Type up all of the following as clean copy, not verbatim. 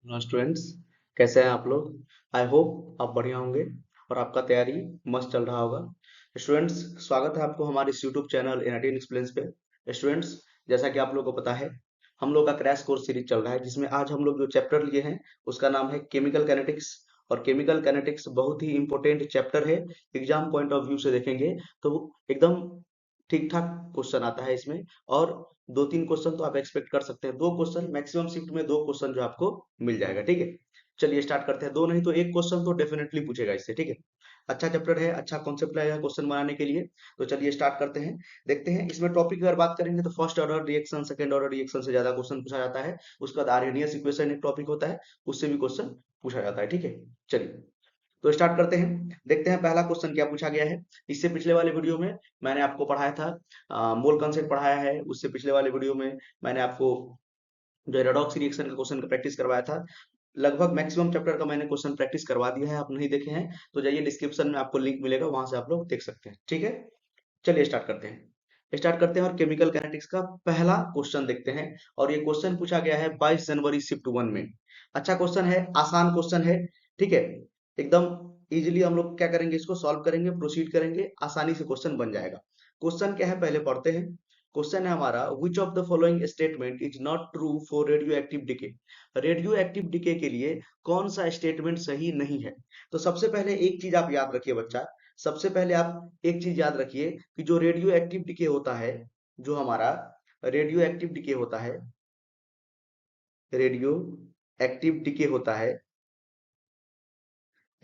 Students, कैसे हैं आप लोग। आई होप आप बढ़िया होंगे और आपका तैयारी मस्त चल रहा होगा। स्टूडेंट्स, स्वागत है आपको हमारे इस यूट्यूब चैनल एनआईटी एक्सप्लेन्स पे। स्टूडेंट्स, जैसा कि आप लोगों को पता है, हम लोग का क्रैश कोर्स सीरीज चल रहा है जिसमें आज हम लोग जो चैप्टर लिए हैं उसका नाम है केमिकल कैनेटिक्स। और केमिकल कैनेटिक्स बहुत ही इंपॉर्टेंट चैप्टर है। एग्जाम पॉइंट ऑफ व्यू से देखेंगे तो एकदम ठीक ठाक क्वेश्चन आता है इसमें। और दो तीन क्वेश्चन तो आप एक्सपेक्ट कर सकते हैं, दो क्वेश्चन मैक्सिमम शिफ्ट में, दो क्वेश्चन जो आपको मिल जाएगा। ठीक है, चलिए स्टार्ट करते हैं। दो नहीं तो एक क्वेश्चन तो डेफिनेटली पूछेगा इससे। ठीक है, अच्छा चैप्टर है, अच्छा कॉन्सेप्ट लगेगा क्वेश्चन बनाने के लिए। तो चलिए स्टार्ट करते हैं। देखते हैं इसमें टॉपिक अगर बात करेंगे तो first order reaction, second order reaction से ज्यादा क्वेश्चन पूछा जाता है। उसके बाद आर्हेनियस इक्वेशन एक टॉपिक होता है, उससे भी क्वेश्चन पूछा जाता है। ठीक है, चलिए तो स्टार्ट करते हैं। देखते हैं पहला क्वेश्चन क्या पूछा गया है। इससे पिछले वाले वीडियो में मैंने आपको पढ़ाया था, मोल कंसेप्ट पढ़ाया है। उससे पिछले वाले वीडियो में मैंने आपको जो रेडॉक्स रिएक्शन का क्वेश्चन का प्रैक्टिस करवाया था। लगभग मैक्सिमम चैप्टर का मैंने क्वेश्चन प्रैक्टिस करवा दिया है। आप नहीं देखे हैं तो जाइए, डिस्क्रिप्शन में आपको लिंक मिलेगा, वहां से आप लोग देख सकते हैं। ठीक है, चलिए स्टार्ट करते हैं और केमिकल कैनेटिक्स का पहला क्वेश्चन देखते हैं। और ये क्वेश्चन पूछा गया है 22 जनवरी शिफ्ट 1 में। अच्छा क्वेश्चन है, आसान क्वेश्चन है। ठीक है, एकदम इजीली हम लोग क्या करेंगे, इसको सॉल्व करेंगे, प्रोसीड करेंगे, आसानी से क्वेश्चन बन जाएगा। क्वेश्चन क्या है पहले पढ़ते हैं। क्वेश्चन है हमारा, which of the following statement is not true for radio active decay. Radio active decay के लिए कौन सा स्टेटमेंट सही नहीं है। तो सबसे पहले एक चीज आप याद रखिए बच्चा, सबसे पहले आप एक चीज याद रखिए कि जो रेडियो एक्टिव डिके होता है, जो हमारा रेडियो एक्टिव डिके होता है, रेडियो एक्टिव डिके होता है,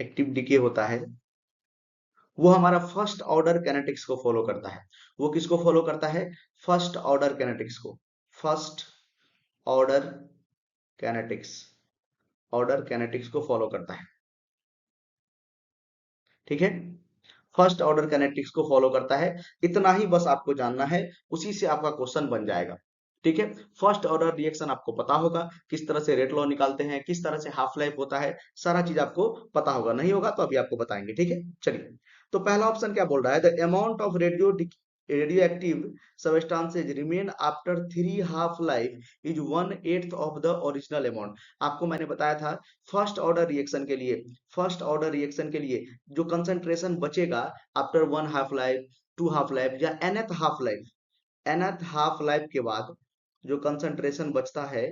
एक्टिव डिके होता है, वो हमारा फर्स्ट ऑर्डर कैनेटिक्स को फॉलो करता है। वो किसको फॉलो करता है? फर्स्ट ऑर्डर कैनेटिक्स को। First order kinetics, order kinetics को फॉलो करता है। ठीक है, फर्स्ट ऑर्डर कैनेटिक्स को फॉलो करता है। इतना ही बस आपको जानना है, उसी से आपका क्वेश्चन बन जाएगा। ठीक है, फर्स्ट ऑर्डर रिएक्शन आपको पता होगा, किस तरह से रेट लॉ निकालते हैं, किस तरह से हाफ लाइफ होता है, सारा चीज आपको पता होगा। नहीं होगा तो अभी आपको बताएंगे। ठीक है, चलिए तो पहला ऑप्शन क्या बोल रहा है, the amount of radio active substances remain after 3 half life is 1/8 of the original amount. आपको मैंने बताया था फर्स्ट ऑर्डर रिएक्शन के लिए, फर्स्ट ऑर्डर रिएक्शन के लिए जो कंसंट्रेशन बचेगा after 1 half life, 2 half life या nth half life, nth half life के बाद जो कंसंट्रेशन बचता है,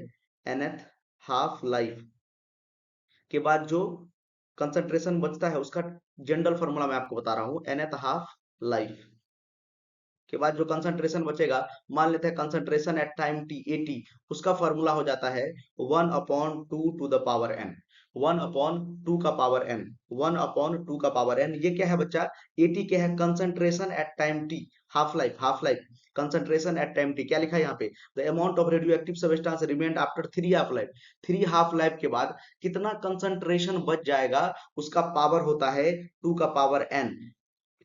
nth हाफ लाइफ के बाद जो कंसंट्रेशन बचता है उसका जनरल फॉर्मूला मैं आपको बता रहा हूं। nth हाफ लाइफ के बाद जो कंसंट्रेशन बचेगा, मान लेते हैं कंसंट्रेशन एट टाइम टी 80, उसका फॉर्मूला हो जाता है 1/2 टू द पावर n। 1/2 का पावर n, 1/2 का पावर n, ये क्या है बच्चा? 80 क्या है? Concentration at time T, half life, half life, concentration at time T. क्या लिखा है यहाँ पे? The amount of radioactive substance remained after 3 half life. 3 half life के बाद कितना कंसंट्रेशन बच जाएगा, उसका पावर होता है 2 का पावर n।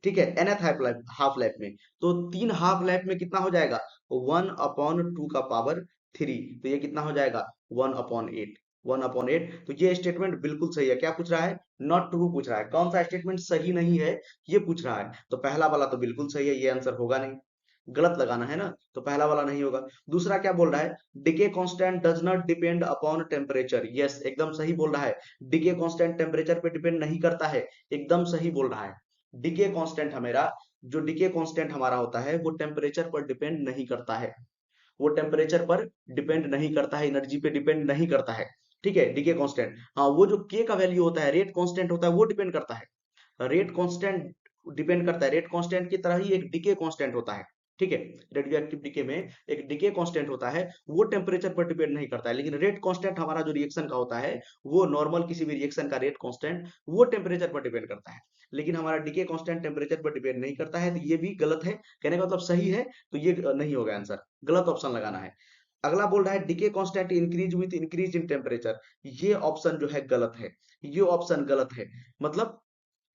ठीक है, nth हाफ लाइफ में, तो 3 हाफ लाइफ में कितना हो जाएगा? 1/2 का पावर 3, तो ये कितना हो जाएगा? 1/8। 1/8, तो ये स्टेटमेंट बिल्कुल सही है। क्या पूछ रहा है? नॉट ट्रू पूछ रहा है। कौन सा स्टेटमेंट सही नहीं है ये पूछ रहा है। तो पहला वाला तो बिल्कुल सही है, ये आंसर होगा नहीं, गलत लगाना है ना, तो पहला वाला नहीं होगा। दूसरा क्या बोल रहा है? Decay constant does not depend upon temperature. Yes, एकदम सही बोल रहा है। डिके कांस्टेंट टेम्परेचर पे डिपेंड नहीं करता है, एकदम सही बोल रहा है। डिके कांस्टेंट हमारा, जो डिके कांस्टेंट हमारा होता है वो टेम्परेचर पर डिपेंड नहीं करता है। वो टेम्परेचर पर डिपेंड नहीं करता है, एनर्जी पे डिपेंड नहीं करता है। ठीक है, डिके कांस्टेंट। हाँ, वो जो के का वैल्यू होता है, रेट कांस्टेंट होता है, वो डिपेंड करता है। रेट कांस्टेंट डिपेंड करता है, रेट कांस्टेंट की तरह ही एक डिके कांस्टेंट होता है। ठीक है, रेडियो एक्टिव डिके में एक डिके कांस्टेंट होता है, वो टेम्परेचर पर डिपेंड नहीं करता है। लेकिन रेट कांस्टेंट हमारा जो रिएक्शन का होता है, वो नॉर्मल किसी भी रिएक्शन का रेट कांस्टेंट वो टेम्परेचर पर डिपेंड करता है। लेकिन हमारा डिके कांस्टेंट टेम्परेचर पर डिपेंड नहीं करता है, तो ये भी गलत है। कहने का मतलब सही है, तो ये नहीं होगा आंसर, गलत ऑप्शन लगाना है। अगला बोल रहा है decay constant increase with increase in temperature. ये ऑप्शन जो है गलत है, ये ऑप्शन गलत है। मतलब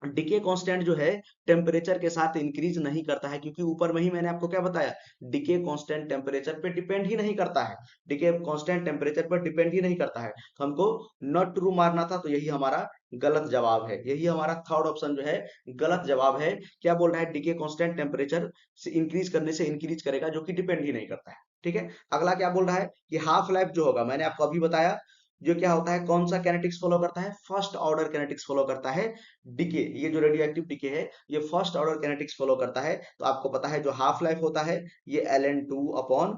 डिके कांस्टेंट जो है टेम्परेचर के साथ इंक्रीज नहीं करता है, क्योंकि ऊपर में ही मैंने आपको क्या बताया, डिके कांस्टेंट टेम्परेचर पे डिपेंड ही नहीं करता है। डिके कांस्टेंट टेम्परेचर पर डिपेंड ही नहीं करता है, तो हमको नॉट ट्रू मारना था, तो यही हमारा गलत जवाब है। यही हमारा थर्ड ऑप्शन जो है गलत जवाब है। क्या बोल रहा है? डिके कांस्टेंट टेम्परेचर से इंक्रीज करने से इंक्रीज करेगा, जो कि डिपेंड ही नहीं करता है। ठीक है, अगला क्या बोल रहा है कि हाफ लाइफ जो होगा, मैंने आपको अभी बताया जो क्या होता है, कौन सा कैनेटिक्स फॉलो करता है, फर्स्ट ऑर्डर कैनेटिक्स फॉलो करता है। डिके, ये जो रेडियो एक्टिव डिके है ये फर्स्ट ऑर्डर कैनेटिक्स फॉलो करता है। तो आपको पता है जो हाफ लाइफ होता है ये Ln2 अपॉन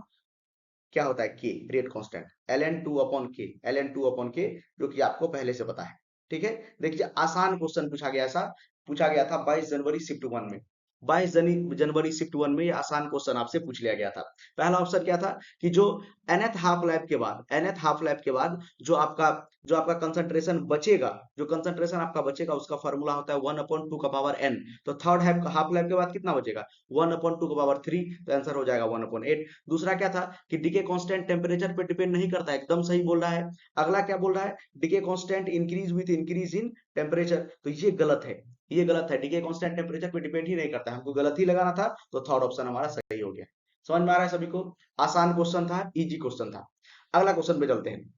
क्या होता है, के, रेट कांस्टेंट, Ln2 अपॉन के, Ln2 अपॉन के, जो कि आपको पहले से पता है। ठीक है, देखिए आसान क्वेश्चन पूछा गया, ऐसा पूछा गया था 22 जनवरी शिफ्ट 1 में। 22 जनवरी शिफ्ट 1 में ये आसान क्वेश्चन आपसे पूछ लिया गया था। पहला ऑप्शन क्या था कि जो nth हाफ लाइफ के बाद, nth हाफ लाइफ के बाद जो आपका कंसंट्रेशन बचेगा, जो कंसंट्रेशन आपका बचेगा उसका फॉर्मूला होता है 1/2 का पावर n। तो थर्ड हाफ लाइफ के बाद कितना बचेगा, 1/2 का पावर 3, तो आंसर हो जाएगा 1/8। दूसरा क्या था कि डीके कांस्टेंट टेम्परेचर पे डिपेंड नहीं करता है, एकदम सही बोल रहा है। अगला क्या बोल रहा है, decay constant increase with increase in temperature, तो ये गलत है, ये गलत है, डीके कांस्टेंट टेम्परेचर पे डिपेंड ही नहीं करता है, हमको गलत ही लगाना था, तो थर्ड ऑप्शन हमारा सही हो गया। समझ में आ रहा है सभी को, आसान क्वेश्चन था, इजी क्वेश्चन था। अगला क्वेश्चन पे चलते हैं।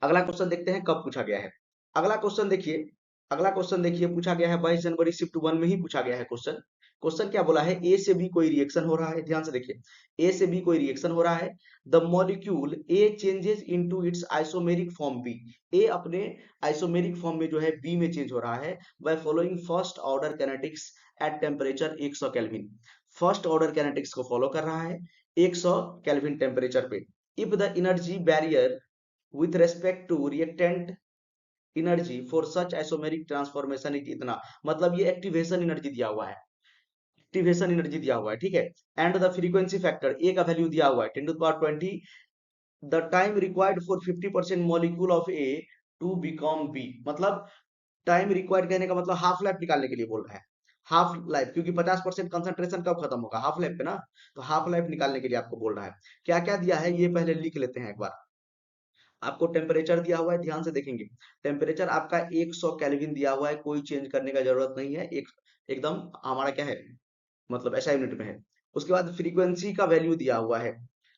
अगला क्वेश्चन देखते हैं कब पूछा गया है। अगला क्वेश्चन देखिए, अगला क्वेश्चन देखिए पूछा गया है 22 जनवरी शिफ्ट 1 में ही पूछा गया है क्वेश्चन। क्वेश्चन क्या बोला है, ए से बी कोई रिएक्शन हो रहा है, ध्यान से देखिए, ए से बी कोई रिएक्शन हो रहा है, the molecule A changes into its isomeric form B, A अपने आइसोमेरिक फॉर्म में जो है बी में चेंज हो रहा है, by following first order kinetics at temperature 100 kelvin. First order kinetics को फॉलो कर रहा है 100 केल्विन टेम्परेचर पे। If the energy barrier with respect to reactant energy for such isomeric transformation is इतना, मतलब ये एक्टिवेशन एनर्जी दिया हुआ है, एक्टिवेशन एनर्जी दिया हुआ है, ठीक है। And the frequency factor A का वैल्यू दिया हुआ है 10⁻20, the time required for 50% molecule of A to become B, मतलब टाइम रिक्वायर्ड कहने का मतलब हाफ लाइफ निकालने के लिए बोल रहा है, हाफ लाइफ, क्योंकि 50% कंसंट्रेशन कब खत्म होगा, हाफ लाइफ पे ना, तो हाफ लाइफ निकालने के लिए आपको बोल रहा है। क्या क्या दिया है ये पहले लिख लेते हैं एक बार। आपको टेम्परेचर दिया हुआ है, ध्यान से देखेंगे, टेम्परेचर आपका 100 केल्विन दिया हुआ है, कोई चेंज करने का जरूरत नहीं है, एक एकदम हमारा क्या है, मतलब ऐसा यूनिट में है। उसके बाद फ्रीक्वेंसी का वैल्यू दिया हुआ है,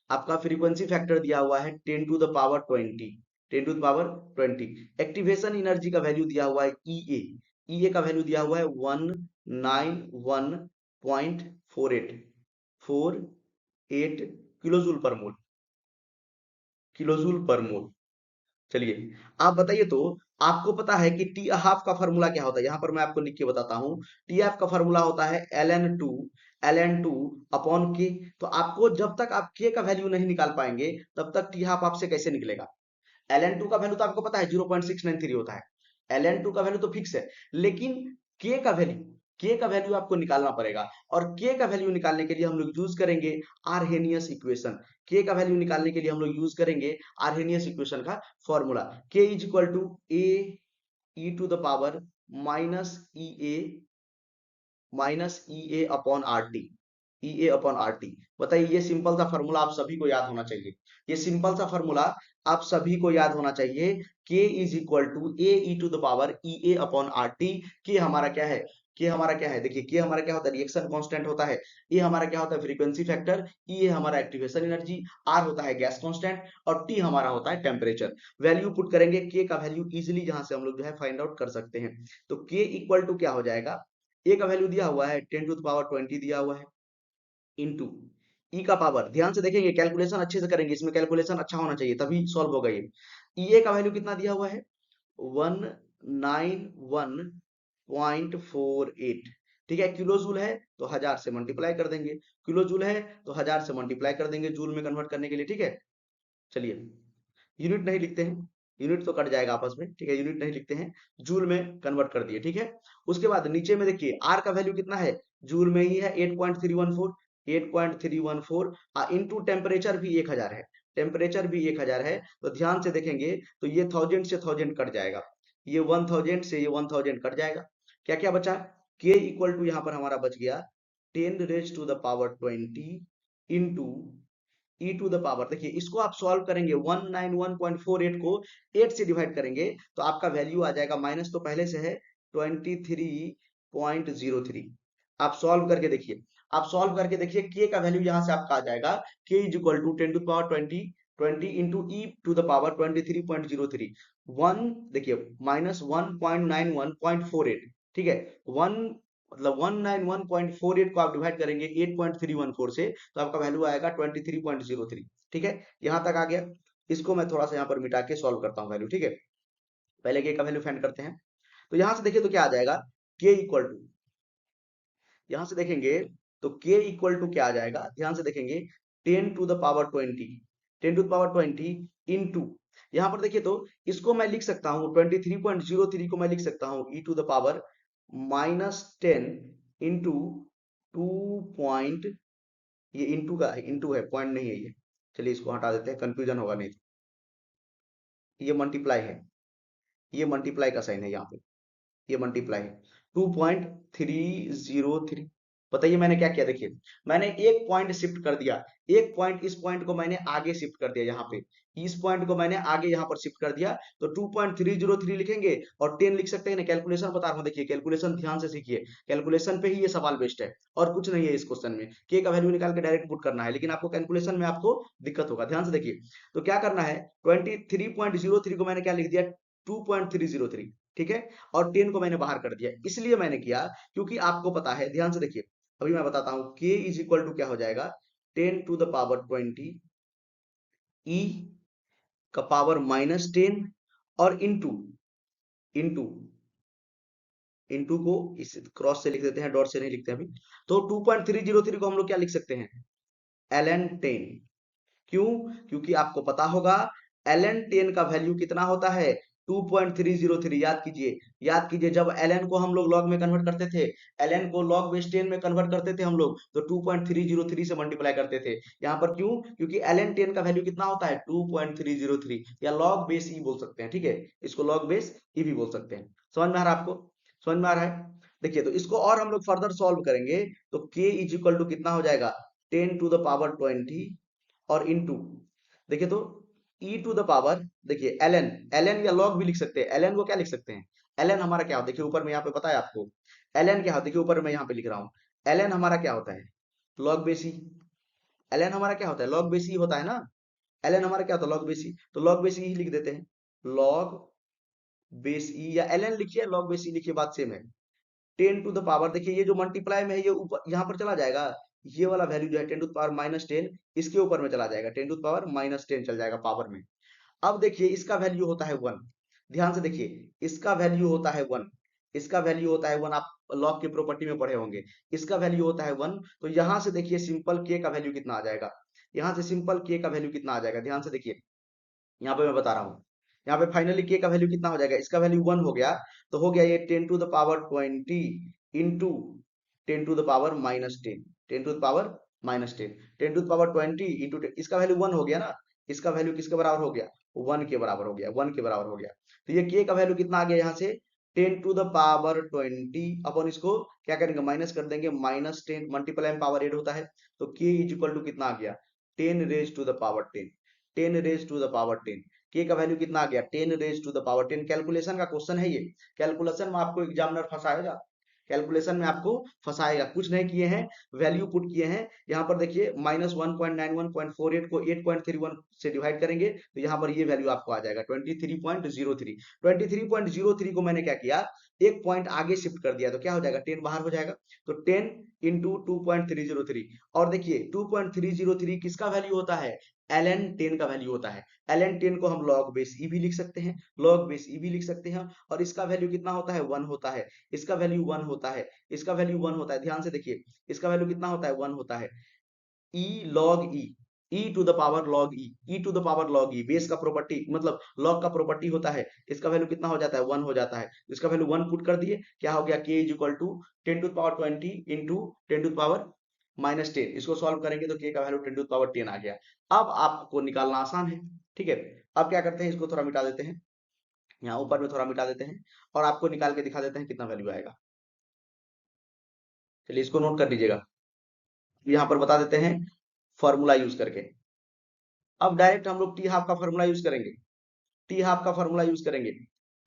आपका फ्रीक्वेंसी फैक्टर दिया हुआ है 10⁻20, 10⁻20। एक्टिवेशन एनर्जी का वैल्यू दिया हुआ है ईए, ईए का वैल्यू दिया हुआ है 191.48 किलोजूल पर मोल, किलोजूल पर मोल। चलिए आप बताइए, तो आपको पता है कि टी हाफ का फॉर्मूला क्या होता है, यहां पर मैं आपको लिख के बताता हूं। टी हाफ का फॉर्मूला होता है ln2 अपॉन के। तो आपको जब तक आप के का वैल्यू नहीं निकाल पाएंगे तब तक टी हाफ आपसे कैसे निकलेगा। Ln2 का वैल्यू तो आपको पता है 0.693 होता है, Ln2 का वैल्यू तो फिक्स है, लेकिन के का वैल्यू, के का वैल्यू आपको निकालना पड़ेगा, और के का वैल्यू निकालने के लिए हम लोग यूज करेंगे आर्हेनियस इक्वेशन। के का वैल्यू निकालने के लिए हम लोग यूज करेंगे आर्हेनियस इक्वेशन का formula, K is equal to A E to the power minus E A upon are T, E A upon are T. बताइए, ये सिंपल सा फॉर्मूला आप सभी को याद होना चाहिए, ये सिंपल सा फॉर्मूला आप सभी को याद होना चाहिए। K is equal to A E to the power E A upon are T. K हमारा क्या है, के हमारा क्या है, देखिए के हमारा क्या होता है, रिएक्शन कांस्टेंट होता है, ए हमारा क्या होता है, फ्रीक्वेंसी फैक्टर, ई ए हमारा एक्टिवेशन एनर्जी, आर होता है गैस कांस्टेंट, और टी हमारा होता है टेम्परेचर। वैल्यू पुट करेंगे के का वैल्यू इजिली जहां से हम लोग जो है फाइंड आउट कर सकते हैं। तो के इक्वल टू क्या हो जाएगा, ए का वैल्यू दिया हुआ है 10⁻20 दिया हुआ है, इंटू ई का पावर, ध्यान से देखेंगे कैलकुलेशन अच्छे से करेंगे, इसमें कैलकुलेशन अच्छा होना चाहिए तभी सॉल्व होगा ये। ई ए का वैल्यू कितना दिया हुआ है 191.48, ठीक है। किलो जूल है तो 1000 से मल्टीप्लाई कर देंगे, किलो जूल है तो 1000 से मल्टीप्लाई कर देंगे जूल में कन्वर्ट करने के लिए, ठीक है। चलिए यूनिट नहीं लिखते हैं, यूनिट तो कट जाएगा आपस में, ठीक है, यूनिट नहीं लिखते हैं, जूल में कन्वर्ट कर दिए, ठीक है। उसके बाद नीचे में देखिए आर का वैल्यू कितना है, जूल में ही है 8.314, 8.314 इंटू टेम्परेचर भी 1000 है, टेम्परेचर भी 1000 है, तो ध्यान से देखेंगे तो ये 1000 से 1000 कट जाएगा, ये 1000 से ये 1000 कट जाएगा, क्या क्या बचा, के इक्वल टू यहाँ पर हमारा बच गया 10⁻20 into E to the power, देखिए इसको आप सॉल्व करेंगे 191.48 को 8 से डिवाइड करेंगे तो आपका वैल्यू आ जाएगा, माइनस तो पहले से है 23.03। आप सॉल्व करके देखिए, आप सॉल्व करके देखिए के का वैल्यू यहां से आपका आ जाएगा, k is equal to 10 to power 20 into E to the power 23.03, one, देखिए माइनस 1.91.48, ठीक है, वन, मतलब 191.48 को आप डिवाइड करेंगे 8.314 से, तो आपका वैल्यू आएगा 23.03, ठीक है, यहां तक आ गया। इसको मैं थोड़ा सा यहाँ पर मिटा के सॉल्व करता हूँ वैल्यू, ठीक है। पहले के का वैल्यू फाइंड करते हैं। तो यहाँ से देखिए तो क्या आ जाएगा, के इक्वल टू, यहां से देखेंगे तो k इक्वल टू क्या आ जाएगा, ध्यान से देखेंगे 10 to the power 20, 10 to the power 20 into, यहां पर देखिए तो इसको मैं लिख सकता हूं 23.03 को मैं लिख सकता हूं ई टू द पावर -10 इंटू 2 ये इंटू का इंटू है, पॉइंट नहीं है ये, चलिए इसको हटा देते हैं, कंफ्यूजन होगा नहीं तो। ये मल्टीप्लाई है, ये मल्टीप्लाई का साइन है यहाँ पे, ये मल्टीप्लाई है 2.303। बताइए मैंने क्या किया, देखिए मैंने एक पॉइंट शिफ्ट कर दिया, एक पॉइंट, इस पॉइंट को मैंने आगे शिफ्ट कर दिया, यहाँ पे इस पॉइंट को मैंने आगे यहाँ पर शिफ्ट कर दिया, तो 2.303 लिखेंगे और 10 लिख सकते हैं ना। कैलकुलेशन बता रहा हूँ, देखिए कैलकुलेशन ध्यान से सीखिए, कैलकुलेशन पे ही ये सवाल बेस्ड है और कुछ नहीं है इस क्वेश्चन में। के का वैल्यू निकाल के डायरेक्ट पुट करना है, लेकिन आपको कैलकुलेशन में आपको दिक्कत होगा, ध्यान से देखिए। तो क्या करना है, 23.03 को मैंने क्या लिख दिया, 2.303, ठीक है, और 10 को मैंने बाहर कर दिया। इसलिए मैंने किया क्योंकि आपको पता है, ध्यान से देखिए, अभी मैं बताता हूं, k इज इक्वल टू क्या हो जाएगा, 10 टू द पावर 20 ई का पावर -10 और इंटू, इंटू, इंटू को इस क्रॉस से लिख देते हैं, डॉट से नहीं लिखते अभी। तो 2.303 को हम लोग क्या लिख सकते हैं, ln 10। क्यों, क्योंकि आपको पता होगा ln 10 का वैल्यू कितना होता है, 2.303। याद कीजिए, याद कीजिए, जब ln को हम लोग log में कन्वर्ट करते थे, ln को log बेस 10 में कन्वर्ट करते थे हम लोग, तो 2.303 से मल्टीप्लाई करते थे। यहाँ पर क्यों, क्योंकि ln 10 का वैल्यू कितना होता है, 2.303, या log बेस ई बोल सकते हैं, ठीक है, इसको log बेस ई भी बोल सकते हैं। समझ में आ रहा है आपको, समझ में आ रहा है। देखिए तो इसको और हम लोग फर्दर सॉल्व करेंगे, तो k इज इक्वल टू कितना हो जाएगा, 10 टू द पावर 20 और इनटू, देखिए तो e टू द पावर, देखिए ln, ln या log भी लिख सकते हैं, ln को क्या लिख सकते हैं, ln हमारा क्या होता है, देखिए ऊपर में यहाँ पे पता है आपको ln क्या होता है, देखिए ऊपर मैं यहाँ पे लिख रहा हूँ, ln हमारा क्या होता है, log बेस ई। ln हमारा क्या होता है, log बेस ई होता है ना, ln हमारा क्या होता है, log बेस ई, तो log बेस ई लिख देते हैं, log बेस ई, या ln लिखिए log बेस ई लिखिए, बात सेम है। 10 टू द पावर, देखिए ये जो मल्टीप्लाई में है ये ऊपर यहाँ पर चला जाएगा, ये वाला वैल्यू जो है 10 टू द पावर -10 इसके ऊपर में चला जाएगा, 10 टू द पावर -10 चल जाएगा पावर में। अब देखिए इसका वैल्यू होता है 1, ध्यान से देखिए, इसका वैल्यू होता है 1, इसका वैल्यू होता है 1, आप लॉग की प्रॉपर्टी में पढ़े होंगे, इसका वैल्यू होता है 1। तो यहाँ से देखिए सिंपल के का वैल्यू कितना आ जाएगा, यहाँ से सिंपल के का वैल्यू कितना आ जाएगा, ध्यान से देखिए, यहाँ पे मैं बता रहा हूँ, यहाँ पे फाइनली के का वैल्यू कितना हो जाएगा, इसका वैल्यू 1 हो गया, तो हो गया ये 10 to the power 20 into 10 to the power -10, 10 to the power -10, 10 to the power 20 into, इसका वैल्यू 1 हो गया ना, इसका वैल्यू किसके बराबर हो गया, 1 के बराबर हो गया, 1 के बराबर हो गया। तो ये के का वैल्यू कितना आ गया, यहाँ से 10 टू द पावर 20 अपन इसको क्या करेंगे, माइनस कर देंगे, -10 मल्टीप्लाई में पावर 8 होता है, तो के इज इक्वल टू कितना आ गया, 10 raise to the power 10, 10 raise to the power 10, k का वैल्यू कितना आ गया, 10 raise to the power 10। Calculation का क्वेश्चन है ये, कैलकुलेशन में आपको एग्जामिनर फंसाएगा, कैलकुलेशन में आपको फंसाएगा, कुछ नहीं किए हैं, वैल्यू पुट किए हैं। यहाँ पर देखिए -1.91.48 को 8.31 से डिवाइड करेंगे, तो यहाँ पर ये वैल्यू आपको आ जाएगा 23.03। 23.03 को मैंने क्या किया, एक पॉइंट आगे शिफ्ट कर दिया, तो क्या हो जाएगा, 10 बाहर हो जाएगा, तो 10 इंटू 2.303। और देखिए 2.303 किसका वैल्यू होता है, ln 10 का वैल्यू होता है। ln 10 को हम log बेस ई भी लिख सकते हैं, log बेस ई भी लिख सकते हैं, और इसका वैल्यू कितना होता है, 1 होता है, इसका वैल्यू 1 होता है, इसका वैल्यू 1 होता है, ध्यान से देखिए, इसका वैल्यू कितना होता है, 1 होता है। E log e, e to the power log e, e to the power log e, base का प्रॉपर्टी मतलब लॉग का प्रॉपर्टी होता है, इसका वैल्यू कितना हो जाता है, 1 हो जाता है, इसका वैल्यू 1 पुट कर दिए, क्या हो गया, k is equal to 10 to the power 20 into 10 to the power -10, इसको सॉल्व करेंगे तो के का वैल्यू 10 टू द पावर 10 आ गया। अब आपको निकालना आसान है, ठीक है। अब क्या करते हैं, इसको थोड़ा मिटा देते हैं, यहाँ ऊपर में थोड़ा मिटा देते हैं, और आपको निकाल के दिखा देते हैं कितना वैल्यू आएगा। चलिए इसको नोट कर लीजिएगा, यहाँ पर बता देते हैं फॉर्मूला यूज करके। अब डायरेक्ट हम लोग टी हाफ का फॉर्मूला यूज करेंगे, टी हाफ का फॉर्मूला यूज करेंगे,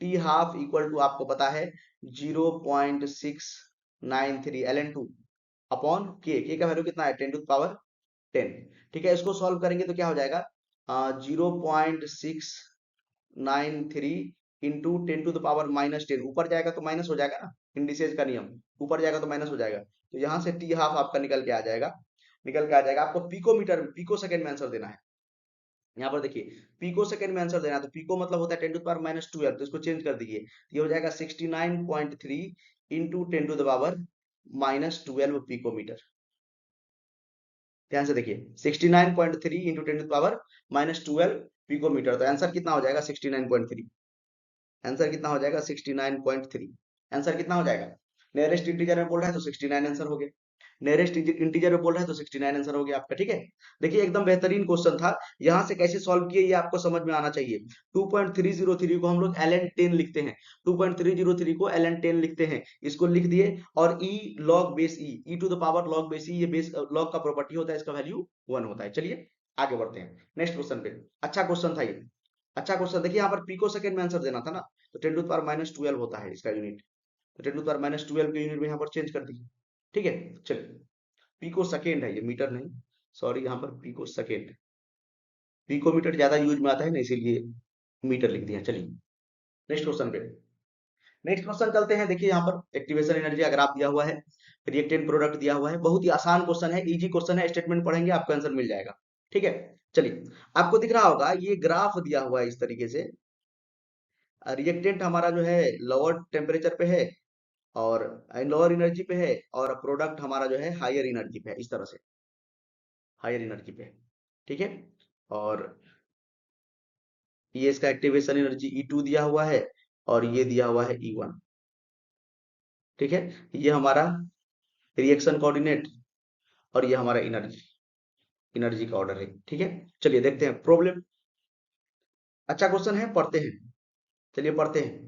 टी हाफ इक्वल टू आपको पता है 0.693 ln 2 अपॉन के का वैल्यू कितना है, 10 टू द पावर 10, ठीक है। इसको सॉल्व करेंगे तो क्या हो जाएगा, 0.693 इंटू 10 टू द पावर -10, ऊपर जाएगा तो माइनस हो जाएगा ना, इंडिसेज का नियम, ऊपर जाएगा तो माइनस हो जाएगा, तो यहाँ से टी हाफ आपका निकल के आ जाएगा, निकल के आ जाएगा। आपको पिको मीटर, पिको सेकंड में आंसर देना है, यहाँ पर देखिए पिको सेकंड में आंसर देना है, तो पिको मतलब होता है 10⁻⁻12, तो इसको चेंज कर दीजिए, ये हो जाएगा 69.3 इंटू 10⁻⁻12 पिकोमीटर। ध्यान से देखिए 69.3 इंटू 10⁻⁻12 पिकोमीटर, तो आंसर कितना हो जाएगा 69.3। आंसर कितना हो जाएगा 69.3। आंसर कितना हो जाएगा, नियरेस्ट इंटीजर में बोल रहा है तो 69 आंसर हो गया, नियरेस्ट इंटीजर में बोल रहा है तो 69 आंसर हो गया आपका। ठीक है, देखिए एकदम बेहतरीन क्वेश्चन था, यहाँ से कैसे सॉल्व किए ये आपको समझ में आना चाहिए। 2.303 को हम लोग ln10 लिखते हैं, 2.303 को ln10 लिखते हैं, इसको लिख दिए, और e log base e to the power log base e, ये बेस log का प्रॉपर्टी होता है, इसका वैल्यू 1 होता है। चलिए आगे बढ़ते हैं नेक्स्ट क्वेश्चन पे। अच्छा क्वेश्चन था ये, अच्छा क्वेश्चन। देखिए यहाँ पर पिको सेकंड में आंसर देना था ना, तो 10⁻⁻12 होता है इसका यूनिट, तो 10⁻⁻12 के यूनिट में यहाँ पर चेंज कर दी। ठीक है, चलिए पिको सेकेंड है ये, मीटर नहीं, सॉरी, यहाँ पर पिको सेकेंड, पिको मीटर ज्यादा यूज में आता है ना, इसीलिए मीटर लिख दिया। चलिए नेक्स्ट क्वेश्चन पे, नेक्स्ट क्वेश्चन चलते हैं। देखिए यहाँ पर एक्टिवेशन एनर्जी का ग्राफ दिया हुआ है, रिएक्टेंट प्रोडक्ट दिया हुआ है, बहुत ही आसान क्वेश्चन है, इजी क्वेश्चन है, स्टेटमेंट पढ़ेंगे आपको आंसर मिल जाएगा। ठीक है, चलिए आपको दिख रहा होगा ये ग्राफ दिया हुआ है इस तरीके से, रिएक्टेंट हमारा जो है लोअर टेम्परेचर पे है और लोअर एनर्जी पे है, और प्रोडक्ट हमारा जो है हायर एनर्जी पे है, इस तरह से हायर एनर्जी पे है। ठीक है, और ये इसका एक्टिवेशन एनर्जी E2 दिया हुआ है, और ये दिया हुआ है E1। ठीक है, ये हमारा रिएक्शन कोऑर्डिनेट, और ये हमारा एनर्जी, एनर्जी का ऑर्डर है। ठीक है, चलिए देखते हैं प्रॉब्लम। अच्छा क्वेश्चन है, पढ़ते हैं, चलिए पढ़ते हैं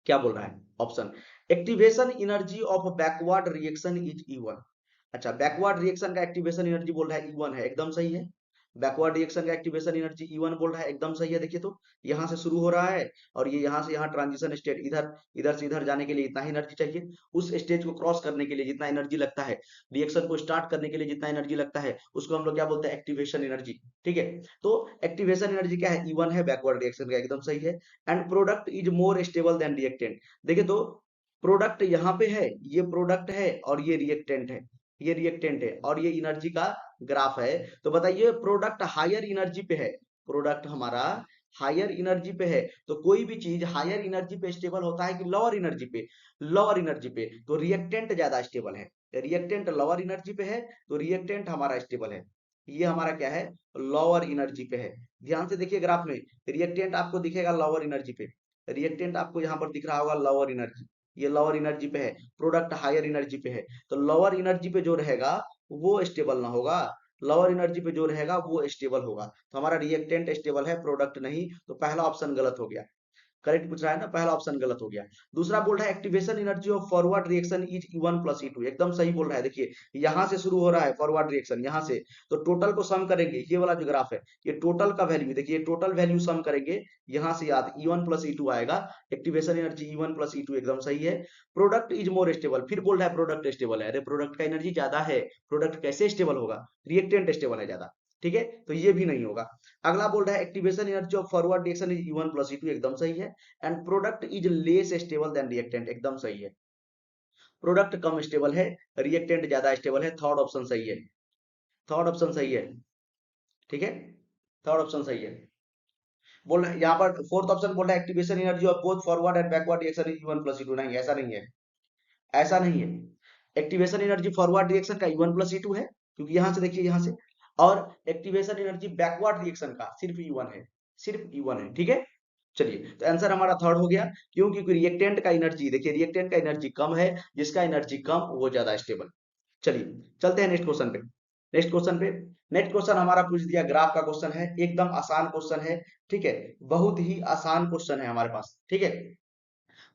क्या बोल रहा है। Option, activation energy of backward reaction is E1। अच्छा, बैकवर्ड रिएक्शन का एक्टिवेशन एनर्जी बोल रहा है E1 है, एकदम सही है। बैकवर्ड रिएक्शन का एक्टिवेशन एनर्जी E1 बोल रहा है, एकदम सही है। देखिए तो यहाँ से शुरू हो रहा है, और ये यहाँ से यहाँ ट्रांजिशन स्टेट, इधर इधर से इधर जाने के लिए इतना ही एनर्जी चाहिए, उस स्टेज को क्रॉस करने के लिए जितना एनर्जी लगता है, रिएक्शन को स्टार्ट करने के लिए जितना एनर्जी लगता है, उसको हम लोग क्या बोलते हैं, एक्टिवेशन एनर्जी। ठीक है, तो एक्टिवेशन एनर्जी क्या है, E1 है, बैकवर्ड रिएक्शन का, एकदम सही है। And product is more stable then reactant. देखिए तो प्रोडक्ट यहाँ पे है, ये प्रोडक्ट है, और ये रिएक्टेंट है, ये रिएक्टेंट है, और ये एनर्जी का ग्राफ है। तो बताइए प्रोडक्ट हायर एनर्जी पे है, प्रोडक्ट हमारा हायर एनर्जी पे है, तो कोई भी चीज हायर एनर्जी पे स्टेबल होता है कि लोअर एनर्जी पे, लोअर एनर्जी पे, तो रिएक्टेंट ज्यादा स्टेबल है। रिएक्टेंट लोअर एनर्जी पे है, तो रिएक्टेंट हमारा स्टेबल है। ये हमारा क्या है, लोअर एनर्जी पे है। ध्यान से देखिए ग्राफ में, रिएक्टेंट आपको दिखेगा लोअर एनर्जी पे, रिएक्टेंट आपको यहाँ पर दिख रहा होगा लोअर एनर्जी, ये लोअर एनर्जी पे है, प्रोडक्ट हायर एनर्जी पे है, तो लोअर एनर्जी पे जो रहेगा वो स्टेबल ना होगा, लोअर एनर्जी पे जो रहेगा वो स्टेबल होगा। तो हमारा रिएक्टेंट स्टेबल है, प्रोडक्ट नहीं, तो पहला ऑप्शन गलत हो गया। करेक्ट पूछ रहा है ना, पहला ऑप्शन गलत हो गया। दूसरा बोल रहा है activation energy of forward reaction is E1 plus E2, एकदम सही बोल रहा है। देखिए यहाँ से शुरू हो रहा है फॉरवर्ड रिएक्शन, यहाँ से, तो टोटल को सम करेंगे, ये वाला जो ग्राफ है, ये टोटल का वैल्यू, देखिए टोटल वैल्यू सम करेंगे, यहाँ से याद E1 प्लस E2 आएगा, activation energy E1 plus E2 एकदम सही है। प्रोडक्ट इज मोर स्टेबल, फिर बोल रहा है प्रोडक्ट स्टेबल है, अरे प्रोडक्ट का एनर्जी ज्यादा है, प्रोडक्ट कैसे स्टेबल होगा, रिएक्टेंट स्टेबल है ज्यादा। ठीक है, तो ये भी नहीं होगा। अगला बोल रहा है activation energy of forward reaction is E1 plus E2, एकदम सही है। And product is less stable then reactant, एकदम सही है। प्रोडक्ट कम स्टेबल है, रिएक्टेंट ज्यादा स्टेबल है, थर्ड ऑप्शन सही है, थर्ड ऑप्शन सही है। ठीक है, थर्ड ऑप्शन सही है। बोल रहे यहाँ पर फोर्थ ऑप्शन बोल रहा है activation energy of both forward and backward reaction is E1 plus E2, नहीं ऐसा नहीं है, ऐसा नहीं है। एक्टिवेशन एनर्जी फॉरवर्ड रिएक्शन का E1 प्लस E2 है, क्योंकि यहां से देखिए यहाँ से, और एक्टिवेशन एनर्जी बैकवर्ड रिएक्शन का सिर्फ E1 है, सिर्फ E1 है। ठीक है, चलिए तो आंसर हमारा थर्ड हो गया, क्यों, क्योंकि रिएक्टेंट का एनर्जी, देखिए रिएक्टेंट का एनर्जी कम है, जिसका एनर्जी कम वो ज्यादा स्टेबल। चलिए चलते हैं नेक्स्ट क्वेश्चन पे, नेक्स्ट क्वेश्चन पे। नेक्स्ट क्वेश्चन हमारा पूछ दिया, ग्राफ का क्वेश्चन है, एकदम आसान क्वेश्चन है। ठीक है, बहुत ही आसान क्वेश्चन है हमारे पास। ठीक है,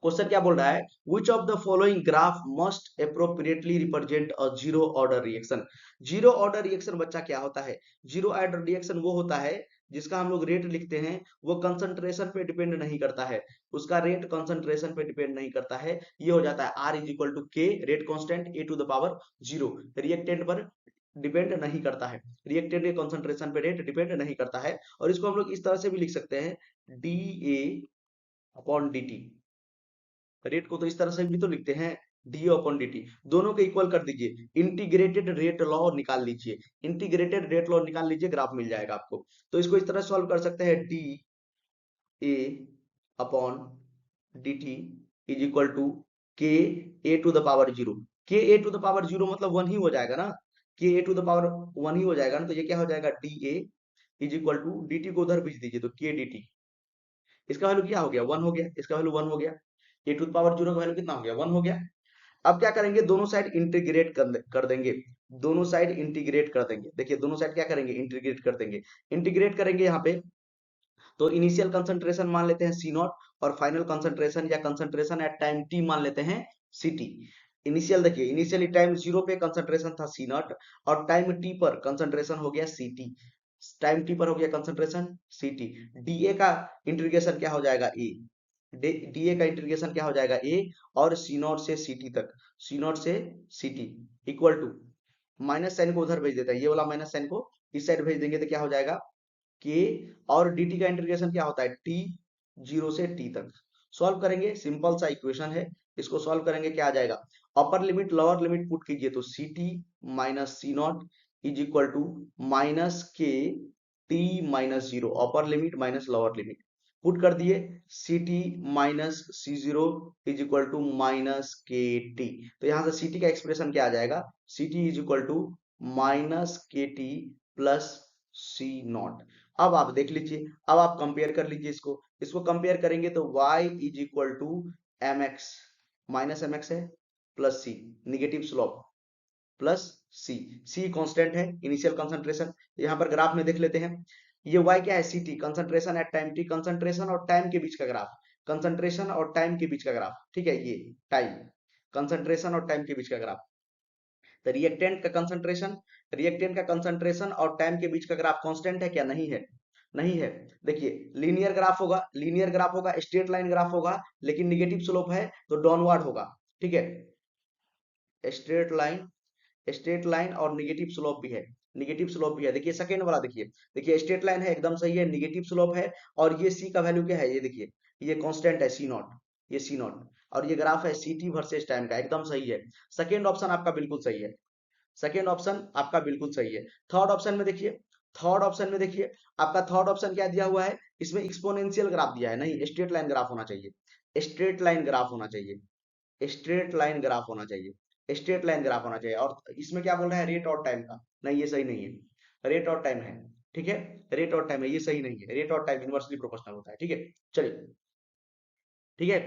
क्वेश्चन क्या बोल रहा है, which of the following graph must appropriately represent a zero order reaction. Zero order reaction बच्चा क्या होता है, जीरो ऑर्डर रिएक्शन वो होता है जिसका हम लोग रेट लिखते हैं, वो कंसंट्रेशन पे डिपेंड नहीं करता है, उसका रेट कंसंट्रेशन पे डिपेंड नहीं करता है। ये हो जाता है R is equal to k, rate constant, A to the power 0, reactant पर डिपेंड नहीं करता है, रिएक्टेंट के कंसंट्रेशन पे रेट डिपेंड नहीं करता है। और इसको हम लोग इस तरह से भी लिख सकते हैं, DA अपॉन DT, रेट को तो इस तरह से भी तो लिखते हैं, डी अपॉन डी टी, दोनों को इक्वल कर दीजिए, इंटीग्रेटेड रेट लॉ निकाल लीजिए, इंटीग्रेटेड रेट लॉ निकाल लीजिए, ग्राफ मिल जाएगा आपको। तो इसको इस तरह सॉल्व कर सकते हैं, d a upon d t is equal to k a to the power zero. K a to the power zero मतलब वन ही हो जाएगा ना, k a to the power one ही हो जाएगा ना, तो ये क्या हो जाएगा, d a is equal to d t को उधर भेज दीजिए, तो के डी टी, इसका वैल्यू क्या हो गया, वन हो गया, इसका वैल्यू वन हो गया, ए टू द पावर जीरो का वैल्यू कितना हो गया, वन हो गया। अब क्या करेंगे, दोनों साइड इंटीग्रेट कर देंगे, दोनों साइड इंटीग्रेट कर देंगे, देखिए दोनों साइड क्या करेंगे, इंटीग्रेट कर देंगे, इंटीग्रेट करेंगे यहाँ पे, तो इनिशियल कंसंट्रेशन मान लेते हैं सी नॉट, और फाइनल कंसंट्रेशन या कंसंट्रेशन एट टाइम टी मान लेते हैं सी टी। इनिशियल देखिए, इनिशियली टाइम जीरो पे कंसंट्रेशन था सी नॉट, और टाइम टी पर कंसंट्रेशन हो गया सी टी, टाइम टी पर हो गया कंसंट्रेशन सी टी। डीए का इंटीग्रेशन क्या हो जाएगा, ए, डीए का इंटीग्रेशन क्या हो जाएगा, ए, और सी नॉट से सी टी तक, सी नॉट से c t equal to, minus sign को उधर भेज देता है, ये वाला माइनस साइन को इस साइड भेज देंगे, तो क्या हो जाएगा, के, और dt का इंटीग्रेशन क्या होता है, t, जीरो से t तक। सॉल्व करेंगे, सिंपल सा इक्वेशन है, इसको सॉल्व करेंगे क्या आ जाएगा, upper limit lower limit put कीजिए, तो C T minus C naught is equal to minus के T minus zero, upper limit minus lower limit put कर दिए, C T minus C zero is equal to minus के T, तो यहाँ से c T का एक्सप्रेशन क्या आ जाएगा, c T is equal to minus के टी प्लस सी नॉट। अब आप देख लीजिए, अब आप कंपेयर कर लीजिए, इसको इसको कंपेयर करेंगे तो y is equal to m x, minus m x है, plus c, negative slope, plus c, c constant है, इनिशियल कंसंट्रेशन, यहाँ पर ग्राफ में देख लेते हैं, ये y क्या है, c T, concentration at time t, concentration और टाइम के बीच का ग्राफ, कंसंट्रेशन और टाइम के बीच का ग्राफ, ठीक है, ये टाइम, कंसंट्रेशन और टाइम के बीच का ग्राफ, तो रिएक्टेंट का कंसंट्रेशन और टाइम के बीच का ग्राफ कांस्टेंट है क्या, नहीं है, नहीं है। देखिए लीनियर ग्राफ होगा, लीनियर ग्राफ होगा, स्ट्रेट लाइन ग्राफ होगा, लेकिन निगेटिव स्लोप है तो डाउनवर्ड होगा, ठीक है, स्ट्रेट लाइन, स्ट्रेट लाइन और निगेटिव स्लोप भी है, निगेटिव स्लोप भी है, देखिए सेकंड वाला देखिए, देखिए स्ट्रेट लाइन है एकदम सही है, निगेटिव स्लोप है, और ये सी का वैल्यू क्या है, ये देखिए, ये कांस्टेंट है सी नॉट, ये सी नॉट, और ये ग्राफ है सी टी वर्सेस टाइम का, एकदम सही है, सेकंड ऑप्शन आपका बिल्कुल सही है, सेकेंड ऑप्शन आपका बिल्कुल सही है। थर्ड ऑप्शन में देखिए, थर्ड ऑप्शन में देखिए, आपका थर्ड ऑप्शन क्या दिया हुआ है, इसमें एक्सपोनेंशियल ग्राफ दिया है, नहीं स्ट्रेट लाइन ग्राफ होना चाहिए, स्ट्रेट लाइन ग्राफ होना चाहिए, स्ट्रेट लाइन ग्राफ होना चाहिए, स्ट्रेट लाइन ग्राफ होना चाहिए, और इसमें क्या बोल रहा है, रेट और टाइम का, नहीं ये सही नहीं है, रेट और टाइम है, ठीक है, रेट और टाइम है, ये सही नहीं है, रेट और टाइम इनवर्सली प्रोपोर्शनल होता है, ठीक है, चलिए, ठीक है,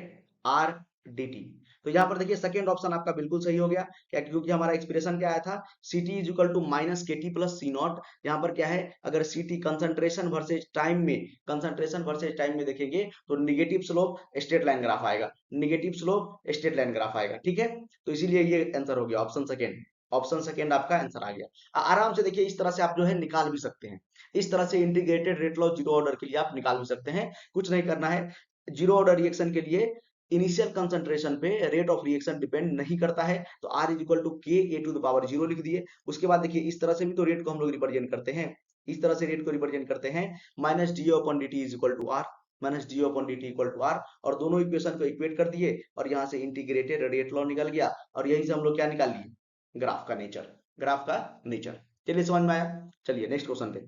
आर डी टी। तो यहाँ पर देखिए सेकेंड ऑप्शन आपका बिल्कुल सही हो गया, क्या, क्योंकि हमारा एक्सप्रेशन क्या आया था, C T is equal to minus के टी प्लस सी नॉट, यहाँ पर क्या है, अगर C T concentration versus time में, कंसंट्रेशन वर्सेज टाइम में देखेंगे तो negative slope straight line graph आएगा, negative slope straight line graph आएगा, ठीक है, तो इसीलिए ये आंसर हो गया ऑप्शन सेकेंड, ऑप्शन सेकेंड आपका आंसर आ गया। आराम से देखिए, इस तरह से आप जो है निकाल भी सकते हैं, इस तरह से integrated rate law zero order के लिए आप निकाल भी सकते हैं, कुछ नहीं करना है, जीरो ऑर्डर रिएक्शन के लिए इनिशियल कंसंट्रेशन पे रेट ऑफ रिएक्शन डिपेंड नहीं करता है, तो are is equal to k a to the power zero लिख दिए। उसके बाद देखिए इस तरह से भी तो रेट को हम लोग रिप्रेजेंट करते हैं, इस तरह से रेट को रिप्रेजेंट करते हैं, minus d upon d t is equal to r, minus d upon d t equal to r, और दोनों इक्वेशन को इक्वेट कर दिए, और यहाँ से इंटीग्रेटेड रेट लॉ निकल गया, और यहीं से हम लोग क्या निकाल लिए, ग्राफ का नेचर, ग्राफ का नेचर। चलिए समझ में आया, चलिए नेक्स्ट क्वेश्चन पे,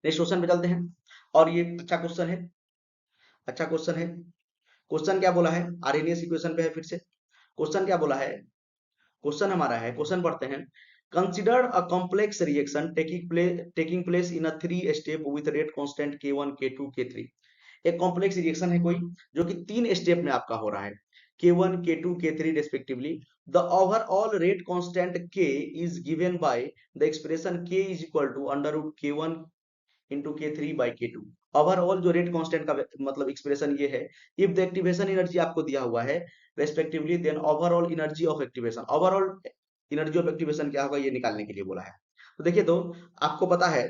नेक्स्ट क्वेश्चन पे चलते हैं, और ये अच्छा क्वेश्चन है, अच्छा क्वेश्चन है, क्वेश्चन क्या बोला है, आरएनएस इक्वेशन पे है फिर से, क्वेश्चन क्या बोला है, क्वेश्चन हमारा है, क्वेश्चन पढ़ते हैं, consider a complex reaction taking place in a three step with rate constant k1 k2 k3। एक कॉम्प्लेक्स रिएक्शन है कोई, जो कि तीन स्टेप में आपका हो रहा है, k1 k2 k3 respectively, the overall rate constant k is given by the expression k is equal to under root k1 into k3 by k2। Overall जो रेट कांस्टेंट का मतलब एक्सप्रेशन ये है, इफ द एक्टिवेशन एनर्जी आपको दिया हुआ है respectively, then overall energy of activation, overall energy of activation क्या होगा ये निकालने के लिए बोला है। तो देखिए, तो आपको पता है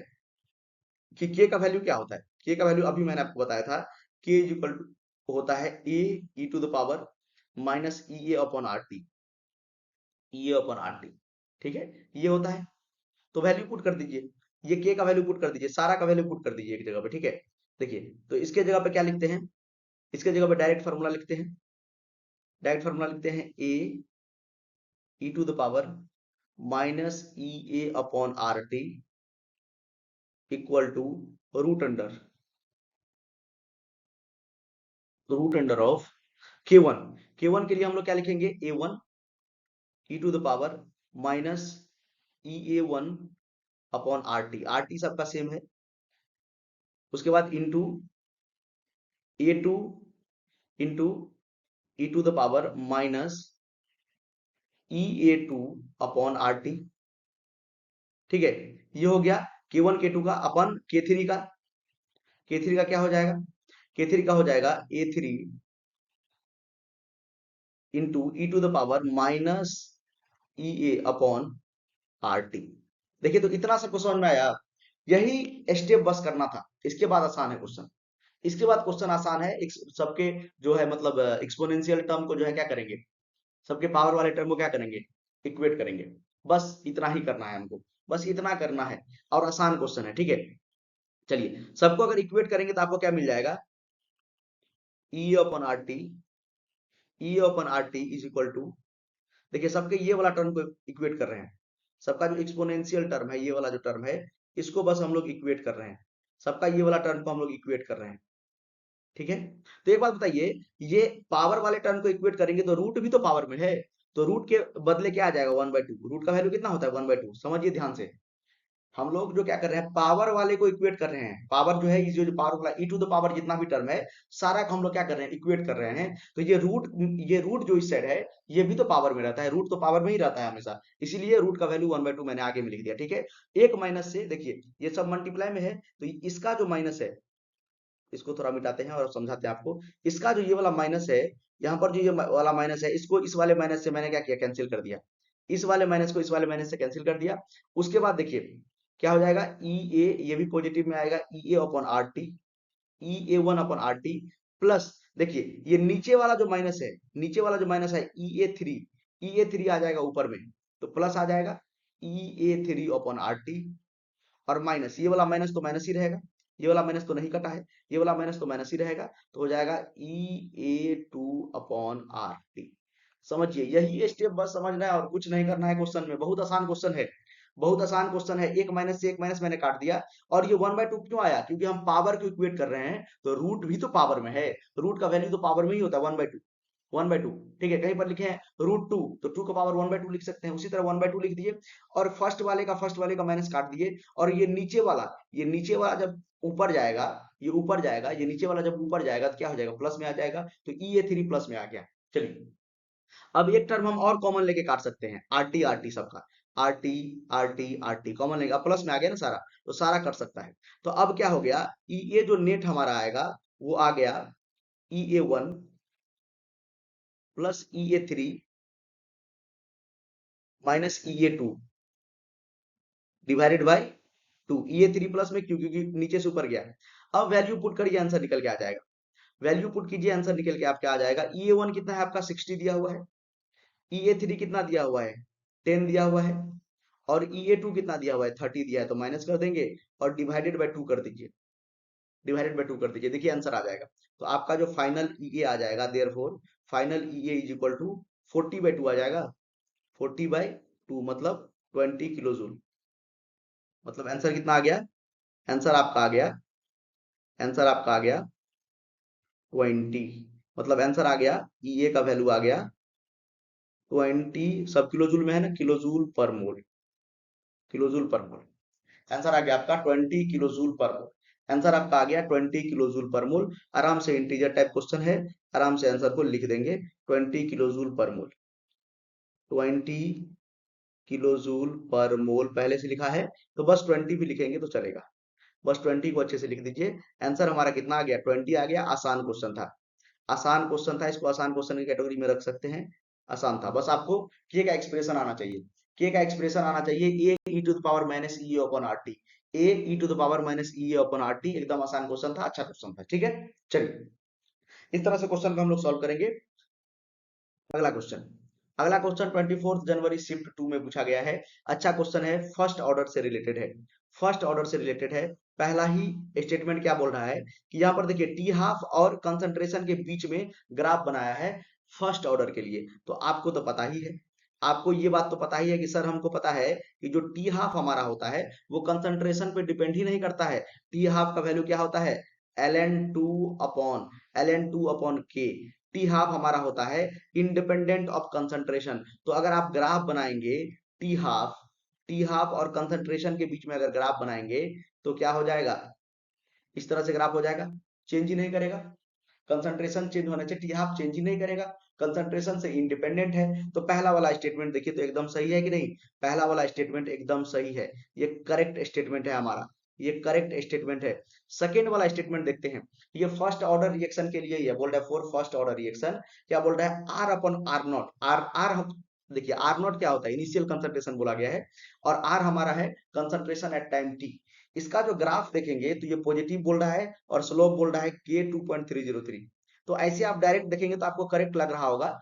कि के का वैल्यू क्या होता है, के का वैल्यू अभी मैंने आपको बताया था, के इज इक्वल टू होता है A E to the power minus E A upon are T, E A upon are T, ठीक है, ये होता है, तो वैल्यू पुट कर दीजिए, ये के का वैल्यू पुट कर दीजिए, सारा का वैल्यू पुट कर दीजिए एक जगह पे, ठीक है, देखिए, तो इसके जगह पे क्या लिखते हैं, इसके जगह पे डायरेक्ट फार्मूला लिखते हैं, डायरेक्ट फॉर्मूला लिखते हैं A E to the power minus E A upon are T equal to root under of K1। K1 के लिए हम लोग क्या लिखेंगे, A1 e to the power minus E A one upon are T सबका same है। उसके बाद into A2 into E to the power minus E A two upon are T. ठीक है, ये हो गया K1 K2 का अपन K3 का। K3 का क्या हो जाएगा, K3 का हो जाएगा A3 into E to the power minus E A upon are t. देखिए, तो इतना सब समझ में आया। यही स्टेप बस करना था, इसके बाद आसान है क्वेश्चन। इसके बाद क्वेश्चन आसान है। सबके जो है मतलब एक्सपोनेंशियल टर्म को जो है क्या करेंगे, सबके पावर वाले टर्म को क्या करेंगे, इक्वेट करेंगे। बस इतना ही करना है हमको, बस इतना करना है और आसान क्वेश्चन है। ठीक है, चलिए सबको अगर इक्वेट करेंगे तो आपको क्या मिल जाएगा, E upon R T, E upon R T is equal to, देखिए सबके ये वाला टर्म को इक्वेट कर रहे हैं। सबका जो एक्सपोनेंशियल टर्म है, ये वाला जो टर्म है, इसको बस हम लोग इक्वेट कर रहे हैं। सबका ये वाला टर्म को हम लोग इक्वेट कर रहे हैं। ठीक है, तो एक बात बताइए, ये पावर वाले टर्म को इक्वेट करेंगे तो रूट भी तो पावर में है, तो रूट के बदले क्या आ जाएगा, 1/2। रूट का वैल्यू कितना होता है, 1/2। समझिए ध्यान से, हम लोग जो क्या कर रहे हैं, पावर वाले को इक्वेट कर रहे हैं। पावर जो है, ये जो पावर वाला ई टू द पावर जितना भी टर्म है, सारा को हम लोग क्या कर रहे हैं, इक्वेट कर रहे हैं। तो ये रूट जो इस साइड है, ये भी तो पावर में रहता है। रूट तो पावर में ही रहता है हमेशा, इसीलिए रूट का वैल्यू 1/2 मैंने आगे में लिख दिया। ठीक है, एक माइनस से, देखिए ये सब मल्टीप्लाई में है, तो इसका जो माइनस है, इसको थोड़ा मिटाते हैं और समझाते हैं आपको। इसका जो ये वाला माइनस है, यहाँ पर जो ये वाला माइनस है, इसको इस वाले माइनस से मैंने क्या किया, कैंसिल कर दिया। इस वाले माइनस को इस वाले माइनस से कैंसिल कर दिया। उसके बाद देखिए क्या हो जाएगा, ई ए, ये भी पॉजिटिव में आएगा, E A upon are T, E A one upon are T plus, देखिए ये नीचे वाला जो माइनस है, नीचे वाला जो माइनस है ई ए थ्री आ जाएगा ऊपर में, तो प्लस आ जाएगा ई A three upon R T, और माइनस, ये वाला माइनस तो माइनस ही रहेगा, ये वाला माइनस तो नहीं कटा है, ये वाला माइनस तो माइनस ही रहेगा, तो हो जाएगा ई A two upon R T. समझिए, यही स्टेप बस समझना है और कुछ नहीं करना है क्वेश्चन में। बहुत आसान क्वेश्चन है, बहुत आसान क्वेश्चन है। एक माइनस से एक माइनस मैंने काट दिया, और ये 1/2 क्यों आया, क्योंकि हम पावर को इक्वेट कर रहे हैं, तो रूट भी तो पावर में है, रूट का वैल्यू तो पावर में ही होता है, 1/2। 1/2, ठीक है, कहीं पर लिखे हैं √2, तो 2 का पावर 1/2 लिख सकते हैं, उसी तरह 1/2 लिख दिए, और फर्स्ट वाले का माइनस काट दिए, और ये नीचे वाला जब ऊपर जाएगा, ये नीचे वाला जब ऊपर जाएगा तो क्या हो जाएगा, प्लस में आ जाएगा, तो ई ए थ्री प्लस में आ गया। चलिए, अब एक टर्म हम और कॉमन लेके काट सकते हैं, आर टी सबका, आर टी कॉमन लेंगे, अब प्लस में आ गया ना सारा, तो सारा कट सकता है। तो अब क्या हो गया, ये जो नेट हमारा आएगा वो आ गया E A one plus E A three minus E A two divided by 2। E A three plus में क्यों, क्योंकि नीचे से ऊपर गया है। अब वैल्यू पुट करिए, आंसर निकल के आ जाएगा। वैल्यू पुट कीजिए, आंसर निकल के आपके आ जाएगा। ई ए वन कितना है आपका, 60 दिया हुआ है। ई ए थ्री कितना दिया हुआ है, 10 दिया हुआ है। और ई ए टू कितना दिया हुआ है, 30 दिया है, तो माइनस कर देंगे और डिवाइडेड बाई 2 कर दीजिए, डिवाइडेड बाई 2 कर दीजिए, देखिए आंसर आ जाएगा। तो आपका जो फाइनल ई ए आ जाएगा, therefore final e a is equal to 40/2 आ जाएगा। 40/2 मतलब 20 किलो जूल। मतलब आंसर कितना आ गया, आंसर आपका आ गया, आंसर आपका आ गया 20। मतलब आंसर आ गया, ई ए का वैल्यू आ गया 20, सब किलो जूल में है ना, किलो जूल पर मोल, किलो जूल पर मोल। आंसर आ गया आपका 20 किलो जूल पर मोल। आंसर आपका आ गया 20 किलो जूल पर मोल। आराम से इंटीजर टाइप क्वेश्चन है, आराम से आंसर को लिख देंगे, 20 किलो जूल पर मोल। 20 किलो जूल पर मोल पहले से लिखा है, तो बस 20 भी लिखेंगे तो चलेगा, बस 20 को अच्छे से लिख दीजिए। आंसर हमारा कितना आ गया, 20 आ गया। आसान क्वेश्चन था, आसान क्वेश्चन था, इसको आसान क्वेश्चन की कैटेगरी में रख सकते हैं। आसान था, बस आपको के का एक्सप्रेशन आना चाहिए, के का एक्सप्रेशन आना चाहिए, A E to the power minus E upon are T, A E to the power minus E upon are T. एकदम आसान क्वेश्चन था, अच्छा क्वेश्चन था। ठीक है, चलिए इस तरह से क्वेश्चन को हम लोग सॉल्व करेंगे। अगला क्वेश्चन, अगला क्वेश्चन 24 जनवरी शिफ्ट 2 में पूछा गया है। अच्छा क्वेश्चन है, फर्स्ट ऑर्डर से रिलेटेड है, फर्स्ट ऑर्डर से रिलेटेड है। पहला ही स्टेटमेंट क्या बोल रहा है कि यहाँ पर देखिए टी हाफ और कंसंट्रेशन के बीच में ग्राफ बनाया है। फर्स्ट ऑर्डर के लिए। तो आपको तो पता ही है, आपको ये बात तो पता ही है कि सर हमको पता है कि जो टी हाफ हमारा होता है वो कंसंट्रेशन पे डिपेंड ही नहीं करता है। टी हाफ का वैल्यू क्या होता है, Ln2 अपॉन टी हाफ हमारा होता है इंडिपेंडेंट ऑफ कंसंट्रेशन। तो अगर आप ग्राफ बनाएंगे टी हाफ और कंसंट्रेशन के बीच में अगर ग्राफ बनाएंगे तो क्या हो जाएगा, इस तरह से ग्राफ हो जाएगा, चेंज ही नहीं करेगा। कंसंट्रेशन चेंज होने से टी हाफ चेंज ही नहीं करेगा, कंसंट्रेशन से इंडिपेंडेंट है। तो पहला वाला स्टेटमेंट देखिए तो एकदम सही है कि नहीं, पहला वाला स्टेटमेंट एकदम सही है, ये करेक्ट स्टेटमेंट है हमारा, ये करेक्ट स्टेटमेंट है। सेकेंड वाला स्टेटमेंट देखते हैं, ये फर्स्ट ऑर्डर रिएक्शन के लिए ही है, बोल रहा है फॉर फर्स्ट ऑर्डर रिएक्शन क्या बोल रहा है, r upon r naught. R r हम देखिए आर नॉट क्या होता है, इनिशियल कंसंट्रेशन बोला गया है, और आर हमारा है कंसंट्रेशन एट टाइम टी। इसका जो ग्राफ देखेंगे तो ये पॉजिटिव बोल रहा है और स्लोप बोल रहा है के 2.303। तो ऐसे आप डायरेक्ट देखेंगे तो आपको करेक्ट लग रहा होगा,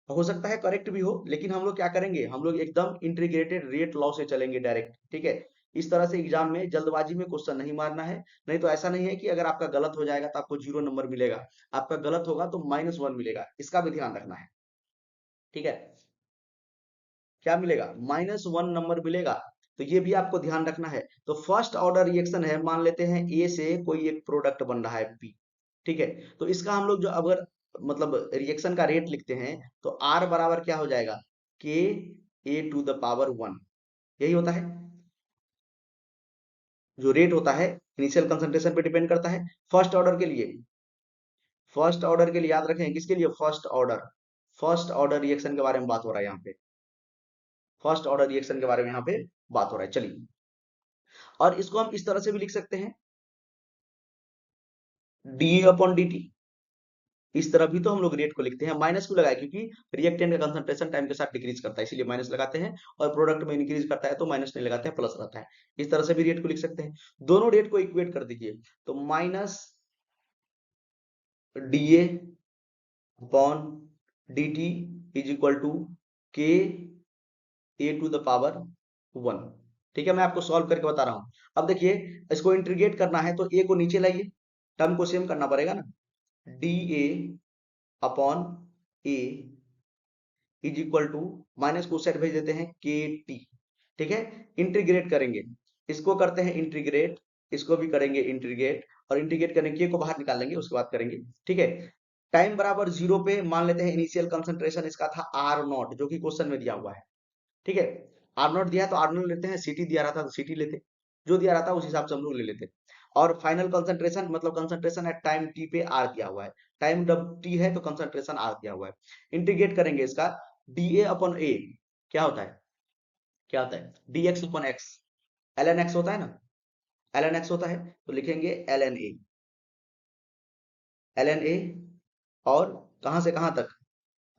हो सकता है करेक्ट भी हो, लेकिन हम लोग क्या करेंगे, हम लोग एकदम इंटीग्रेटेड रेट लॉ से चलेंगे डायरेक्ट, ठीक है। इस तरह से एग्जाम में जल्दबाजी में क्वेश्चन नहीं मारना है, नहीं तो ऐसा नहीं है कि अगर आपका गलत हो जाएगा तो आपको 0 नंबर मिलेगा, आपका गलत होगा तो -1 मिलेगा, इसका भी ध्यान रखना है, ठीक है। क्या मिलेगा, -1 नंबर मिलेगा। तो ये भी आपको ध्यान रखना है। तो फर्स्ट ऑर्डर रिएक्शन है, मान लेते हैं ए से कोई एक प्रोडक्ट बन रहा है पी, ठीक है। तो इसका हम लोग जो अगर मतलब रिएक्शन का रेट लिखते हैं तो आर बराबर क्या हो जाएगा, के A⁻1, यही होता है जो रेट होता है, इनिशियल कंसंट्रेशन पे डिपेंड करता है। फर्स्ट ऑर्डर के लिए, फर्स्ट ऑर्डर के लिए याद रखें, किसके लिए, फर्स्ट ऑर्डर रिएक्शन के बारे में बात हो रहा है यहाँ पे, फर्स्ट ऑर्डर रिएक्शन के बारे में यहाँ पे बात हो रहा है। चलिए, और इसको हम इस तरह से भी लिख सकते हैं, dA/dt। इस तरह भी तो हम लोग रेट को लिखते हैं, माइनस क्यों लगाए, क्योंकि रिएक्टेंट का कंसंट्रेशन टाइम के साथ डिक्रीज करता है, इसलिए माइनस लगाते हैं, और प्रोडक्ट में इंक्रीज करता है तो माइनस नहीं लगाते हैं, प्लस रहता है। इस तरह से भी रेट को लिख सकते हैं। दोनों रेट को इक्वेट कर दीजिए, तो -dA/dt is equal to KA⁻1। ठीक है, मैं आपको सॉल्व करके बता रहा हूं। अब देखिए, इसको इंटीग्रेट करना है तो ए को नीचे लाइए, टर्म को सेम करना पड़ेगा ना, dA/A is equal to, minus को साइड भेज देते हैं, KT, ठीक है। इंटीग्रेट करेंगे, इसको करते हैं इंटीग्रेट, इसको भी करेंगे इंटीग्रेट, और इंटीग्रेट करने के को बाहर निकाल लेंगे, उसके बाद करेंगे, ठीक है। टाइम बराबर 0 पे मान लेते हैं इनिशियल कंसंट्रेशन इसका था R0, जो कि क्वेश्चन में दिया हुआ है, ठीक है। R0 दिया है तो R0 लेते हैं, सिटी दिया रहा था तो सिटी लेते, जो दिया रहा था उस हिसाब से हम लोग ले लेते। और फाइनल कंसंट्रेशन मतलब कंसंट्रेशन एट टाइम टी पे आर दिया हुआ है, टाइम जब टी है तो कंसंट्रेशन आर दिया हुआ है। इंटीग्रेट करेंगे इसका, dA/A क्या होता है, क्या होता है, dx/x, ln x होता है ना, ln x होता है, तो लिखेंगे ln A, और कहां से कहां तक,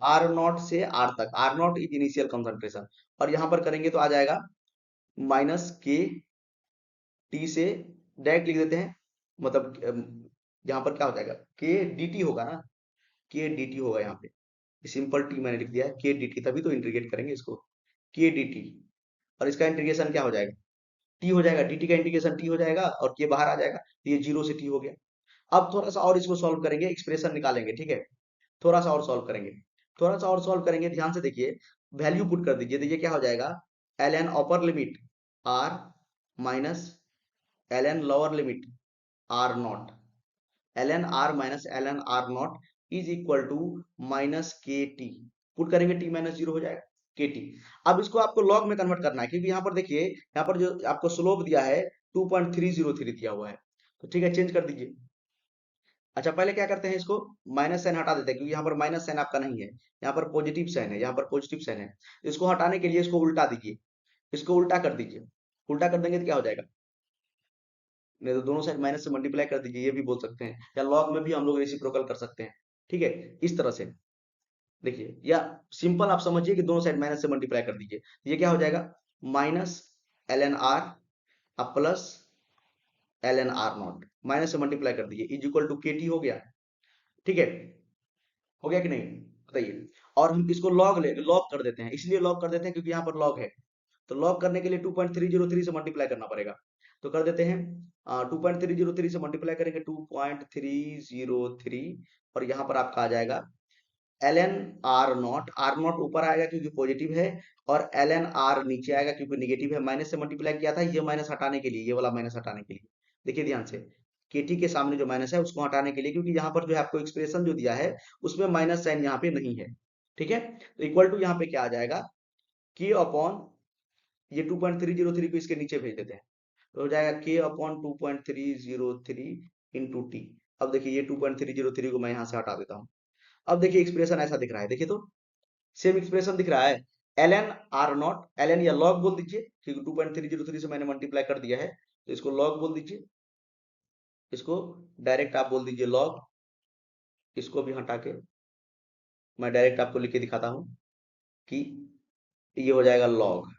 R0 से R तक, R0 इज इनिशियल कंसंट्रेशन, और यहां पर करेंगे तो आ जाएगा -k टी से, डायरेक्ट लिख देते हैं, मतलब यहाँ पर क्या हो जाएगा, के dt होगा ना, के dt होगा यहाँ पे, सिंपल टी मैंने लिख दिया है, के dt, तभी तो इंटीग्रेट करेंगे इसको, के dt, और इसका इंटीग्रेशन क्या हो जाएगा, टी हो जाएगा, dt का इंटीग्रेशन टी हो जाएगा, और के बाहर आ जाएगा, तो ये 0 से टी हो गया। अब थोड़ा सा और इसको सॉल्व करेंगे, एक्सप्रेशन निकालेंगे, ठीक है। थोड़ा सा और सॉल्व करेंगे, थोड़ा सा और सॉल्व करेंगे, ध्यान से देखिए, वैल्यू पुट कर दीजिए, तो ये क्या हो जाएगा, ln upper limit r minus ln lower limit R0, ln r minus ln R0 is equal to -KT, put करेंगे t -0 हो जाएगा, KT। अब इसको आपको लॉग में कन्वर्ट करना है, क्योंकि यहाँ पर देखिए, यहाँ पर जो आपको स्लोप दिया है 2.303 दिया हुआ है, तो ठीक है, चेंज कर दीजिए। अच्छा, पहले क्या करते हैं, इसको माइनस साइन हटा देते हैं, क्योंकि यहाँ पर माइनस साइन आपका नहीं है, यहाँ पर पॉजिटिव साइन है, यहाँ पर पॉजिटिव साइन है। इसको हटाने के लिए इसको उल्टा दीजिए, इसको उल्टा कर दीजिए, उल्टा कर देंगे तो क्या हो जाएगा, नहीं तो दोनों साइड माइनस से मल्टीप्लाई कर दीजिए, ये भी बोल सकते हैं, या लॉग में भी हम लोग रेसिप्रोकल कर सकते हैं, ठीक है। इस तरह से देखिए, या सिंपल आप समझिए कि दोनों साइड माइनस से मल्टीप्लाई कर दीजिए, ये क्या हो जाएगा, -ln r अब प्लस ln r0, माइनस से मल्टीप्लाई कर दीजिए, इज इक्वल टू KT हो गया, ठीक है, हो गया कि नहीं, बताइए। और हम इसको लॉग कर देते हैं, इसलिए लॉग कर देते हैं क्योंकि यहाँ पर लॉग है, तो लॉग करने के लिए 2.303 से मल्टीप्लाई करना पड़ेगा, तो कर देते हैं, 2.303 से मल्टीप्लाई करेंगे 2.303, और यहाँ पर आपका आ जाएगा एल एन आर नॉट ऊपर आएगा क्योंकि पॉजिटिव है, और एल एन आर नीचे आएगा क्योंकि निगेटिव है। माइनस से मल्टीप्लाई किया था, ये माइनस हटाने के लिए, ये वाला माइनस हटाने के लिए। देखिए ध्यान से, केटी के सामने जो माइनस है उसको हटाने के लिए, क्योंकि यहाँ पर जो है आपको एक्सप्रेशन जो दिया है उसमें माइनस साइन यहाँ पे नहीं है। ठीक है, तो इक्वल टू यहाँ पे क्या आ जाएगा, के अपॉन ये 2.303 को इसके नीचे भेज देते हैं, तो हो जाएगा के अपॉन 2.303 इंटू टी। अब देखिए ये 2.303 को मैं यहाँ से हटा देता हूँ। अब देखिए एक्सप्रेशन ऐसा दिख रहा है, देखिए तो सेम एक्सप्रेशन दिख रहा है। L n r naught, l n या लॉग बोल दीजिए क्योंकि 2.303 से मैंने मल्टीप्लाई कर दिया है, तो इसको लॉग बोल दीजिए, इसको डायरेक्ट आप बोल दीजिए लॉग। इसको भी हटा के मैं डायरेक्ट आपको लिख के दिखाता हूँ कि ये हो जाएगा लॉग।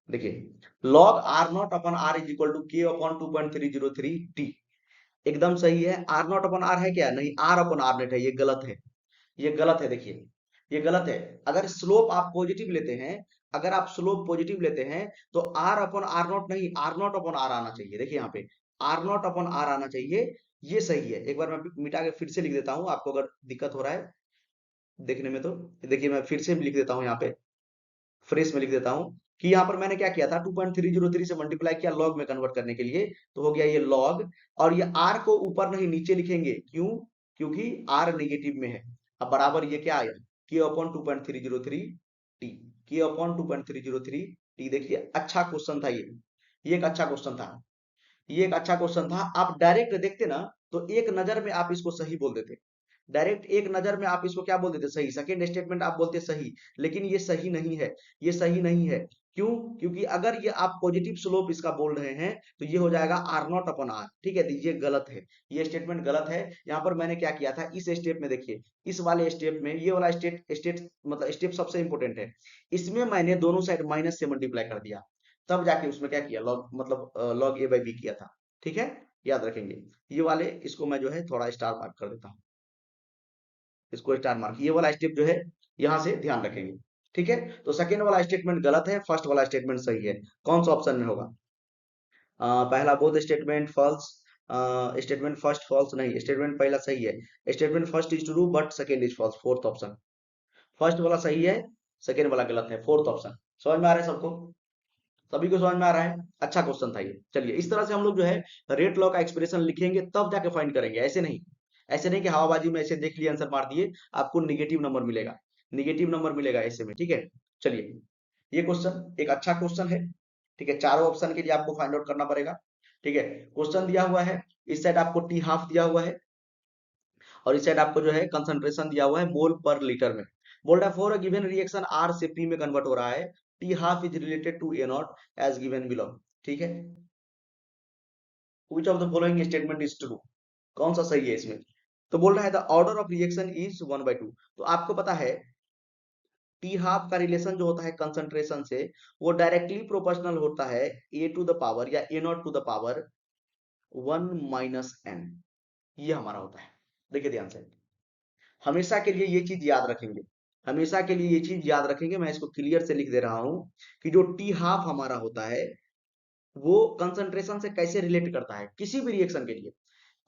देखिए log r naught upon r is equal to k upon 2.303 t. एकदम सही है। आर नॉट अपन आर है क्या? नहीं, आर अपन आर नेट है, ये गलत है, ये गलत है। देखिए ये गलत है। अगर स्लोप आप पॉजिटिव लेते हैं, अगर आप स्लोप पॉजिटिव लेते हैं तो आर अपन आर नॉट नहीं, आर नॉट अपन आर आना चाहिए। देखिए यहाँ पे आर नॉट अपन आर आना चाहिए, ये सही है। एक बार मैं मिटा के फिर से लिख देता हूँ, आपको अगर दिक्कत हो रहा है देखने में तो। देखिए मैं फिर से लिख देता हूँ यहाँ पे, फ्रेश में लिख देता हूँ कि यहाँ पर मैंने क्या किया था, 2.303 से मल्टीप्लाई किया लॉग में कन्वर्ट करने के लिए, तो हो गया ये लॉग। और ये आर को ऊपर नहीं नीचे लिखेंगे, क्यों? क्योंकि आर नेगेटिव में है। अब बराबर ये क्या आया, के अपॉन 2.303 टी, के अपॉन 2.303 टी। देखिए अच्छा क्वेश्चन था ये एक अच्छा क्वेश्चन था, ये एक अच्छा क्वेश्चन था। आप डायरेक्ट देखते ना तो एक नजर में आप इसको सही बोल देते, डायरेक्ट एक नजर में आप इसको क्या बोल देते, सही। सेकंड स्टेटमेंट आप बोलते सही, लेकिन ये सही नहीं है, ये सही नहीं है। क्यों? क्योंकि अगर ये आप पॉजिटिव स्लोप इसका बोल रहे हैं तो ये हो जाएगा आर नॉट अपन आर। ठीक है, तो ये गलत है, ये स्टेटमेंट गलत है। यहाँ पर मैंने क्या किया था, इस स्टेप में देखिए, इस वाले स्टेप में, ये वाला स्टेट मतलब स्टेप सबसे इंपॉर्टेंट है। इसमें मैंने दोनों साइड माइनस से मल्टीप्लाई कर दिया, तब जाके उसमें क्या किया, लॉग मतलब लॉग ए बाई बी किया था। ठीक है, याद रखेंगे। ये वाले इसको मैं जो है थोड़ा स्टार मार्क कर देता हूँ, इसको स्टार मार्क, ये वाला स्टेप जो है यहां से ध्यान रखेंगे। ठीक है, तो सेकेंड वाला स्टेटमेंट गलत है, फर्स्ट वाला स्टेटमेंट सही है। कौन सा ऑप्शन में होगा? पहला both statement false, statement first false नहीं, स्टेटमेंट पहला सही है। Statement first is true but second is false, fourth option. First वाला सही है, सेकेंड वाला गलत है, फोर्थ ऑप्शन। समझ में आ रहा है सबको? सभी को समझ में आ रहा है? अच्छा क्वेश्चन था ये। चलिए इस तरह से हम लोग जो है रेट लॉ का एक्सप्रेशन लिखेंगे, तब जाके फाइंड करेंगे। ऐसे नहीं, ऐसे नहीं कि हवाबाजी में ऐसे देख लिए आंसर मार दिए, आपको निगेटिव नंबर मिलेगा, निगेटिव नंबर मिलेगा ऐसे में। ठीक है, चलिए ये क्वेश्चन एक अच्छा क्वेश्चन है। ठीक है, चारों ऑप्शन के लिए आपको फाइंड आउट करना पड़ेगा। ठीक है, क्वेश्चन दिया हुआ है, इस साइड आपको टी हाफ दिया हुआ है, और इस साइड आपको जो है कंसंट्रेशन दिया हुआ है मोल पर लीटर में। बोल रहा है for a given reaction r से पी में कन्वर्ट हो रहा है, t half is related to a naught as given below. ठीक है, which of the following statement is true, कौन सा सही है इसमें? तो बोल रहा है the order of reaction is 1/2। तो आपको पता है टी हाफ का रिलेशन जो होता है कंसंट्रेशन से, वो डायरेक्टली प्रोपोर्शनल होता है ए टू द पावर या A naught to the power 1 minus N, ये हमारा होता है। देखिए ध्यान से, हमेशा के लिए ये चीज याद रखेंगे, हमेशा के लिए ये चीज याद रखेंगे। मैं इसको क्लियर से लिख दे रहा हूं कि जो टी हाफ हमारा होता है वो कंसंट्रेशन से कैसे रिलेट करता है। किसी भी रिएक्शन के लिए,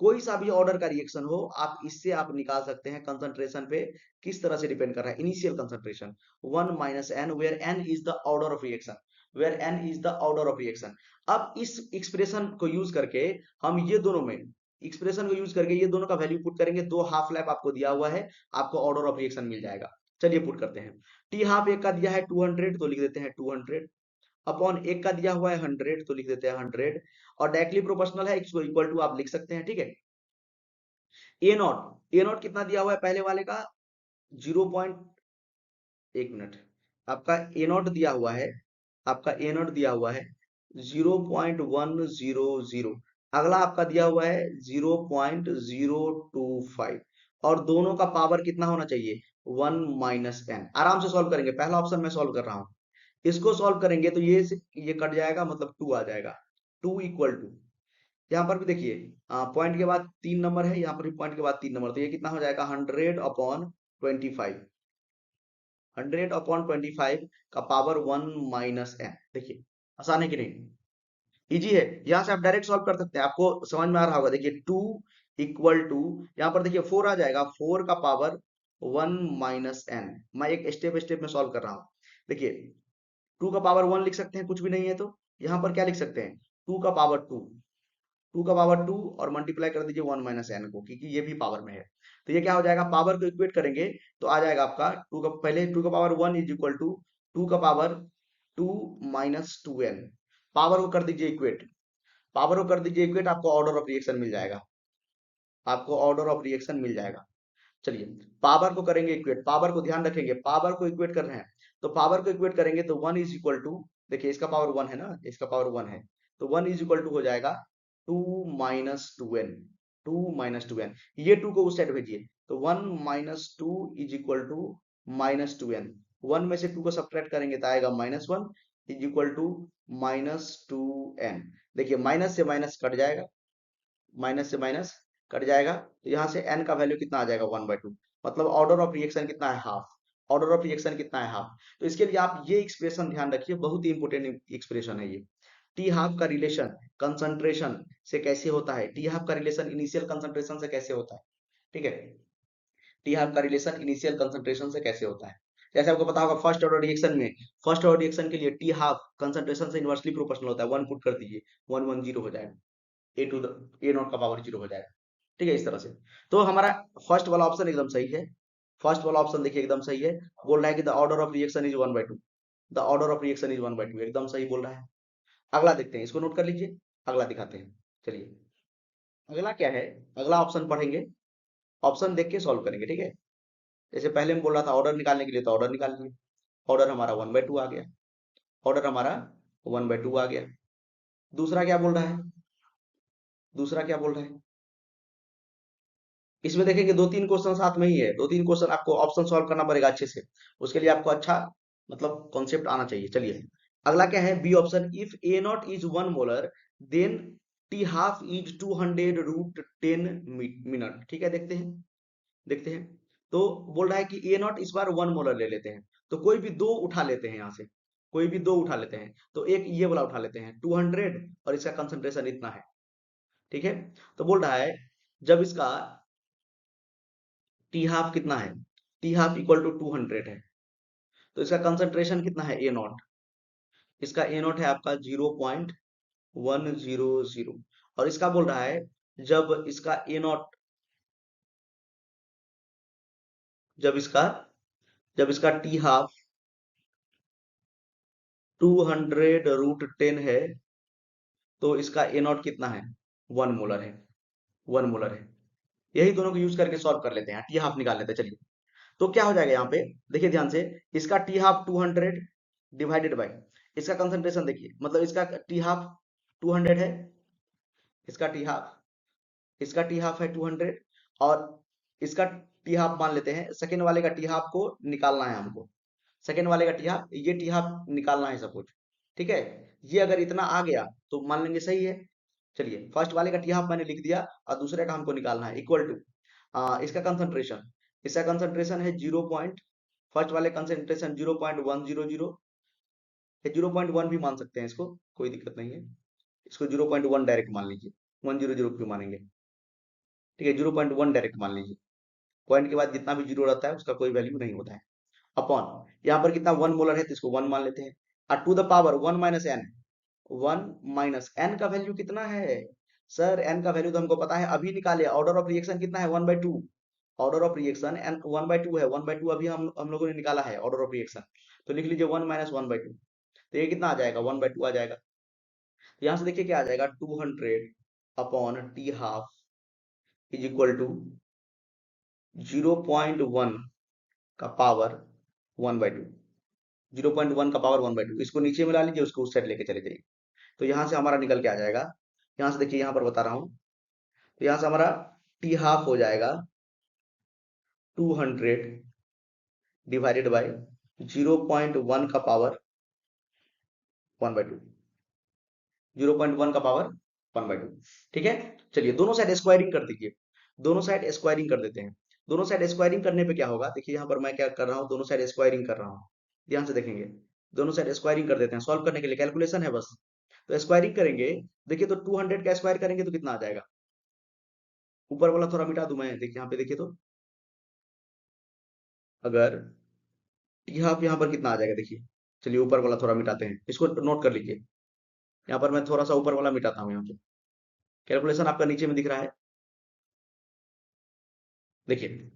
कोई सा भी ऑर्डर का रिएक्शन हो, आप इससे आप निकाल सकते हैं कंसंट्रेशन पे किस तरह से डिपेंड कर रहा है। Initial concentration 1 minus n, where n is the order of reaction, where n is the order of reaction. अब इस एक्सप्रेशन को यूज करके हम ये दोनों में, एक्सप्रेशन को यूज करके ये दोनों का वैल्यू पुट करेंगे। दो हाफ लैप आपको दिया हुआ है, आपको ऑर्डर ऑफ रिएक्शन मिल जाएगा। चलिए पुट करते हैं। टी हाफ एक का दिया है 200, तो लिख देते हैं 200 अपॉन एक का दिया हुआ है 100, तो लिख देते हैं 100। और डायरेक्टली प्रोपोर्शनल है, इसको इक्वल टू आप लिख सकते हैं। ठीक है, ए नॉट, ए नॉट कितना दिया हुआ है पहले वाले का, 0 पॉइंट, एक मिनट, आपका ए नॉट दिया हुआ है, आपका ए नॉट दिया हुआ है 0.100। अगला आपका दिया हुआ है 0.025, और दोनों का पावर कितना होना चाहिए, 1 माइनस एन। आराम से सॉल्व करेंगे, पहला ऑप्शन मैं सॉल्व कर रहा हूं, इसको सॉल्व करेंगे तो ये कट जाएगा, मतलब 2 आ जाएगा। 2 इक्वल टू, यहाँ पर भी देखिए पॉइंट के बाद 3 नंबर है, यहाँ पर भी पॉइंट के बाद 3 नंबर, तो ये कितना हो जाएगा 100 अपॉन 25, 100 अपॉन 25 का पावर 1 माइनस एन। देखिए आसान है कि नहीं, इजी है। यहाँ से आप डायरेक्ट सॉल्व कर सकते हैं, आपको समझ में आ रहा होगा। देखिए 2 इक्वल टू, यहाँ पर देखिए 4 आ जाएगा, 4 का पावर 1 - n। मैं एक स्टेप स्टेप में सॉल्व कर रहा हूँ। देखिए, 2 का पावर 1 लिख सकते हैं, कुछ भी नहीं है तो यहाँ पर क्या लिख सकते हैं, 2 का पावर 2, 2 का पावर 2 और मल्टीप्लाई कर दीजिए 1 - n को, क्योंकि ये भी पावर में है। तो ये क्या हो जाएगा, पावर को इक्वेट करेंगे तो आ जाएगा आपका पहले 2 का पावर 1 इज इक्वल टू 2 का पावर 2 - 2n। पावर को कर दीजिए इक्वेट, पावर को कर दीजिए इक्वेट, आपको ऑर्डर ऑफ रिएक्शन मिल जाएगा, आपको ऑर्डर ऑफ रिएक्शन मिल जाएगा। चलिए, पावर को करेंगे इक्वेट, पावर को ध्यान रखेंगे, पावर को इक्वेट कर रहे हैं तो पावर को इक्वेट करेंगे तो 1 इज इक्वल टू, देखिए इसका पावर 1 है ना, इसका पावर 1 है, तो 1 इज इक्वल टू हो जाएगा 2 - 2n, 2 - 2n। ये 2 को उस साइड भेजिए तो 1 - 2 इज इक्वल टू -2n। 1 में से 2 को सब्ट्रैक्ट करेंगे तो आएगा -1 इज इक्वल टू -2n। देखिए माइनस से माइनस कट जाएगा, माइनस से माइनस कट जाएगा, तो यहाँ से n का वैल्यू कितना आ जाएगा, 1/2। मतलब ऑर्डर ऑफ रिएक्शन कितना है, हाफ। ऑर्डर ऑफ रिएक्शन कितना है, हाफ। तो इसके लिए आप ये एक्सप्रेशन ध्यान रखिए, बहुत ही इंपॉर्टेंट एक्सप्रेशन है ये। टी हाफ का रिलेशन कंसंट्रेशन से कैसे होता है, टी हाफ का रिलेशन इनिशियल कंसंट्रेशन से कैसे होता है, ठीक है। टी हाफ का रिलेशन इनिशियल कंसंट्रेशन से कैसे होता है, जैसे आपको पता होगा फर्स्ट ऑर्डर रिएक्शन में, फर्स्ट ऑर्डर रिएक्शन के लिए टी हाफ कंसंट्रेशन से इनवर्सली प्रोपोर्शनल होता है। 1 पुट कर दीजिए, 110 हो जाएगा, A0 का पावर 0 हो जाएगा, ठीक है, इस तरह से। तो हमारा फर्स्ट वाला ऑप्शन एकदम सही है, फर्स्ट वाला ऑप्शन देखिए एकदम सही है, बोल रहा है कि the order of reaction is 1/2, the order of reaction is 1/2, एकदम सही बोल रहा है। अगला देखते हैं, इसको नोट कर लीजिए, अगला दिखाते हैं। चलिए, अगला क्या है, अगला ऑप्शन पढ़ेंगे, ऑप्शन देख के सॉल्व करेंगे, ठीक है। जैसे पहले में बोल रहा था ऑर्डर निकालने के लिए, तो ऑर्डर निकाल लिए, ऑर्डर हमारा 1/2 आ गया, ऑर्डर हमारा 1/2 आ गया। दूसरा क्या बोल रहा है, दूसरा क्या बोल रहा है, इसमें देखेंगे 2-3 क्वेश्चन साथ में ही है, 2-3 क्वेश्चन आपको ऑप्शन सॉल्व करना पड़ेगा अच्छे से, उसके लिए आपको अच्छा मतलब कॉन्सेप्ट आना चाहिए। चलिए, अगला क्या है, b option, if A0 is 1 molar then t half is 200√10 minute. ठीक है, देखते हैं, देखते हैं। तो बोल रहा है कि A0 इस बार 1 मोलर ले लेते हैं, तो कोई भी दो उठा लेते हैं यहाँ से, कोई भी दो उठा लेते हैं, तो एक ये वाला उठा लेते हैं 200 और इसका कंसंट्रेशन इतना है, ठीक है। तो बोल रहा है जब इसका टी हाफ कितना है, टी हाफ इक्वल टू 200 है, तो इसका कंसंट्रेशन कितना है, A0, इसका A0 है आपका 0.100, और इसका बोल रहा है जब इसका A0, जब इसका जब इसका टी हाफ 200√10 है, तो इसका A0 कितना है, 1 मोलर है, 1 मोलर है। यही दोनों को यूज करके सॉल्व कर लेते हैं, टी हाफ निकाल लेते हैं। चलिए, तो क्या हो जाएगा यहाँ पे, देखिए ध्यान से, इसका टी हाफ 200 डिवाइडेड बाय इसका कंसंट्रेशन, देखिए मतलब इसका टी हाफ 200 है, इसका टी हाफ, इसका टी हाफ है 200, और इसका टी हाफ मान लेते हैं, सेकेंड वाले का टी हाफ को निकालना है हमको, सेकेंड वाले का टी हाफ, ये टी हाफ निकालना है सपोज, ठीक है। ये अगर इतना आ गया तो मान लेंगे सही है। चलिए, फर्स्ट वाले का टी हाफ मैंने लिख दिया और दूसरे का हमको निकालना है, इक्वल टू इसका कंसंट्रेशन, इसका कंसंट्रेशन है 0 फर्स्ट वाले कंसंट्रेशन 0.100, 0.1 भी मान सकते हैं इसको, कोई दिक्कत नहीं है, इसको 0.1 डायरेक्ट मान लीजिए, 100 क्यों मानेंगे, ठीक है, 0.1 डायरेक्ट मान लीजिए। पॉइंट के बाद जितना भी जीरो रहता है उसका कोई वैल्यू नहीं होता है, अपॉन यहाँ पर कितना 1 मोलर है तो इसको 1 मान लेते हैं, और to the power 1 - n, 1 - n का वैल्यू कितना है, सर n का वैल्यू तो हमको पता है, अभी निकाले, ऑर्डर ऑफ रिएक्शन कितना है, 1/2, ऑर्डर ऑफ रिएक्शन एन 1/2 है, 1/2 अभी हम लोगों ने निकाला है ऑर्डर ऑफ रिएक्शन, तो लिख लीजिए 1 - 1/2, तो ये कितना आ जाएगा, 1/2 आ जाएगा। तो यहाँ से देखिए क्या आ जाएगा, 200/T half is equal to 0.1 का पावर 1/2, 0.1 का पावर 1/2, इसको नीचे मिला लीजिए, उसको उस साइड लेके चले जाइए, तो यहाँ से हमारा निकल के आ जाएगा, यहाँ से देखिए, यहाँ पर बता रहा हूँ, तो यहाँ से हमारा टी हाफ हो जाएगा 200 डिवाइडेड बाई 0.1 का पावर 1/2, 0.1 का पावर 1/2, ठीक है। चलिए, दोनों साइड स्क्वायरिंग कर दीजिए, दोनों साइड स्क्वायरिंग कर देते हैं। दोनों साइड स्क्वायरिंग करने पे क्या होगा, देखिए यहाँ पर मैं क्या कर रहा हूँ, दोनों साइड स्क्वायरिंग कर रहा हूँ, ध्यान से देखेंगे, दोनों साइड स्क्वायरिंग कर देते हैं, सॉल्व करने के लिए कैलकुलेशन है बस। तो स्क्वायरिंग करेंगे, देखिए तो 200 का स्क्वायर करेंगे तो कितना आ जाएगा, ऊपर वाला थोड़ा मिटा दूं मैं, देखिए यहाँ पे देखिए तो अगर टी हाफ यहाँ पर कितना आ जाएगा देखिए। चलिए ऊपर वाला थोड़ा मिटाते हैं, इसको नोट कर लीजिए। यहाँ पर मैं थोड़ा सा ऊपर वाला मिटाता हूँ। यहाँ पे कैलकुलेशन आपका नीचे में दिख रहा है, देखिए।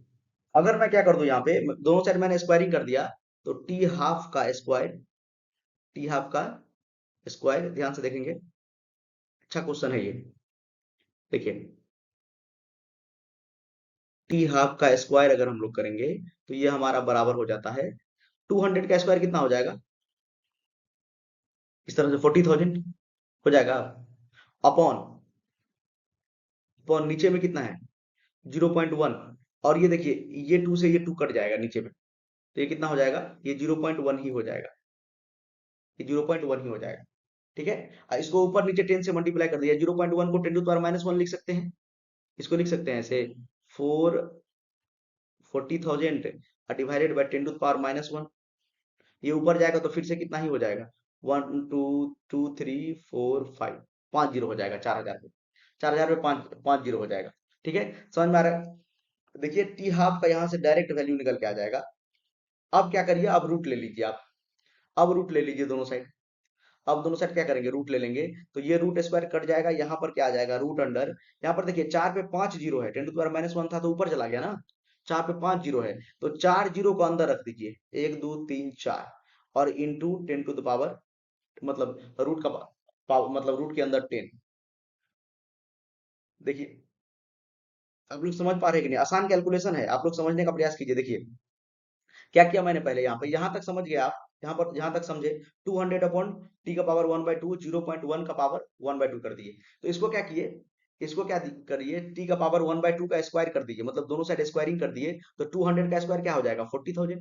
अगर मैं क्या कर दूं, यहाँ पे दोनों साइड मैंने स्क्वायरिंग कर दिया, तो टी हाफ का स्क्वायर, टी हाफ का स्क्वायर, ध्यान से देखेंगे, अच्छा क्वेश्चन है ये। देखिए टी हाफ का स्क्वायर अगर हम लोग करेंगे तो ये हमारा बराबर हो जाता है 200 का स्क्वायर कितना हो जाएगा, इस तरह से 40,000 हो जाएगा। अपॉन अपॉन नीचे में कितना है 0.1, और ये देखिए ये 2 से ये 2 कट जाएगा नीचे में, तो ये कितना हो जाएगा, ये 0.1 ही हो जाएगा, ये 0.1 ही हो जाएगा। ठीक है। इसको ऊपर नीचे 10 से मल्टीप्लाई कर दिया, 0.1 को 10 टू पावर -1 लिख सकते हैं, इसको लिख सकते हैं ऐसे, 40,000 डिवाइडेड बाय 10 टू पावर -1। ये ऊपर जाएगा तो फिर से कितना ही हो जाएगा, 1 2 2 3 4 5, 5 जीरो हो जाएगा, 4,000 पे, 4,000 पे 5 5 जीरो हो जाएगा। ठीक है, समझ में आ रहा है। देखिए टी हाफ का यहाँ से डायरेक्ट वैल्यू निकल के आ जाएगा। अब क्या करिए, अब रूट ले लीजिए आप, अब रूट ले लीजिए दोनों साइड। अब दोनों साइड क्या करेंगे, रूट ले लेंगे, तो ये रूट स्क्वायर कट जाएगा, यहाँ पर क्या आ जाएगा, रूट अंडर, यहाँ पर देखिए 4 पे 5 जीरो है, 10 टू पावर -1 था तो ऊपर चला गया ना, 4 पे 5 जीरो है, तो 4 जीरो को अंदर रख दीजिए, 1 2 3 4, और इंटू 10 टू द पावर, मतलब रूट का मतलब रूट के अंदर 10। देखिए आप लोग समझ पा रहे हैं कि नहीं, आसान कैलकुलेशन है, आप लोग समझने का प्रयास कीजिए। देखिए क्या किया मैंने पहले, यहाँ पे यहाँ तक समझ गए आप, यहाँ पर यहाँ तक समझे, 200 अपॉन टी का पावर 1/2, 0.1 का पावर 1/2 कर दिए। तो इसको क्या किए, इसको क्या करिए, टी का पावर 1/2 का स्क्वायर कर दीजिए, मतलब दोनों साइड स्क्वायरिंग कर दिए, तो 200 का स्क्वायर क्या हो जाएगा, 40,000।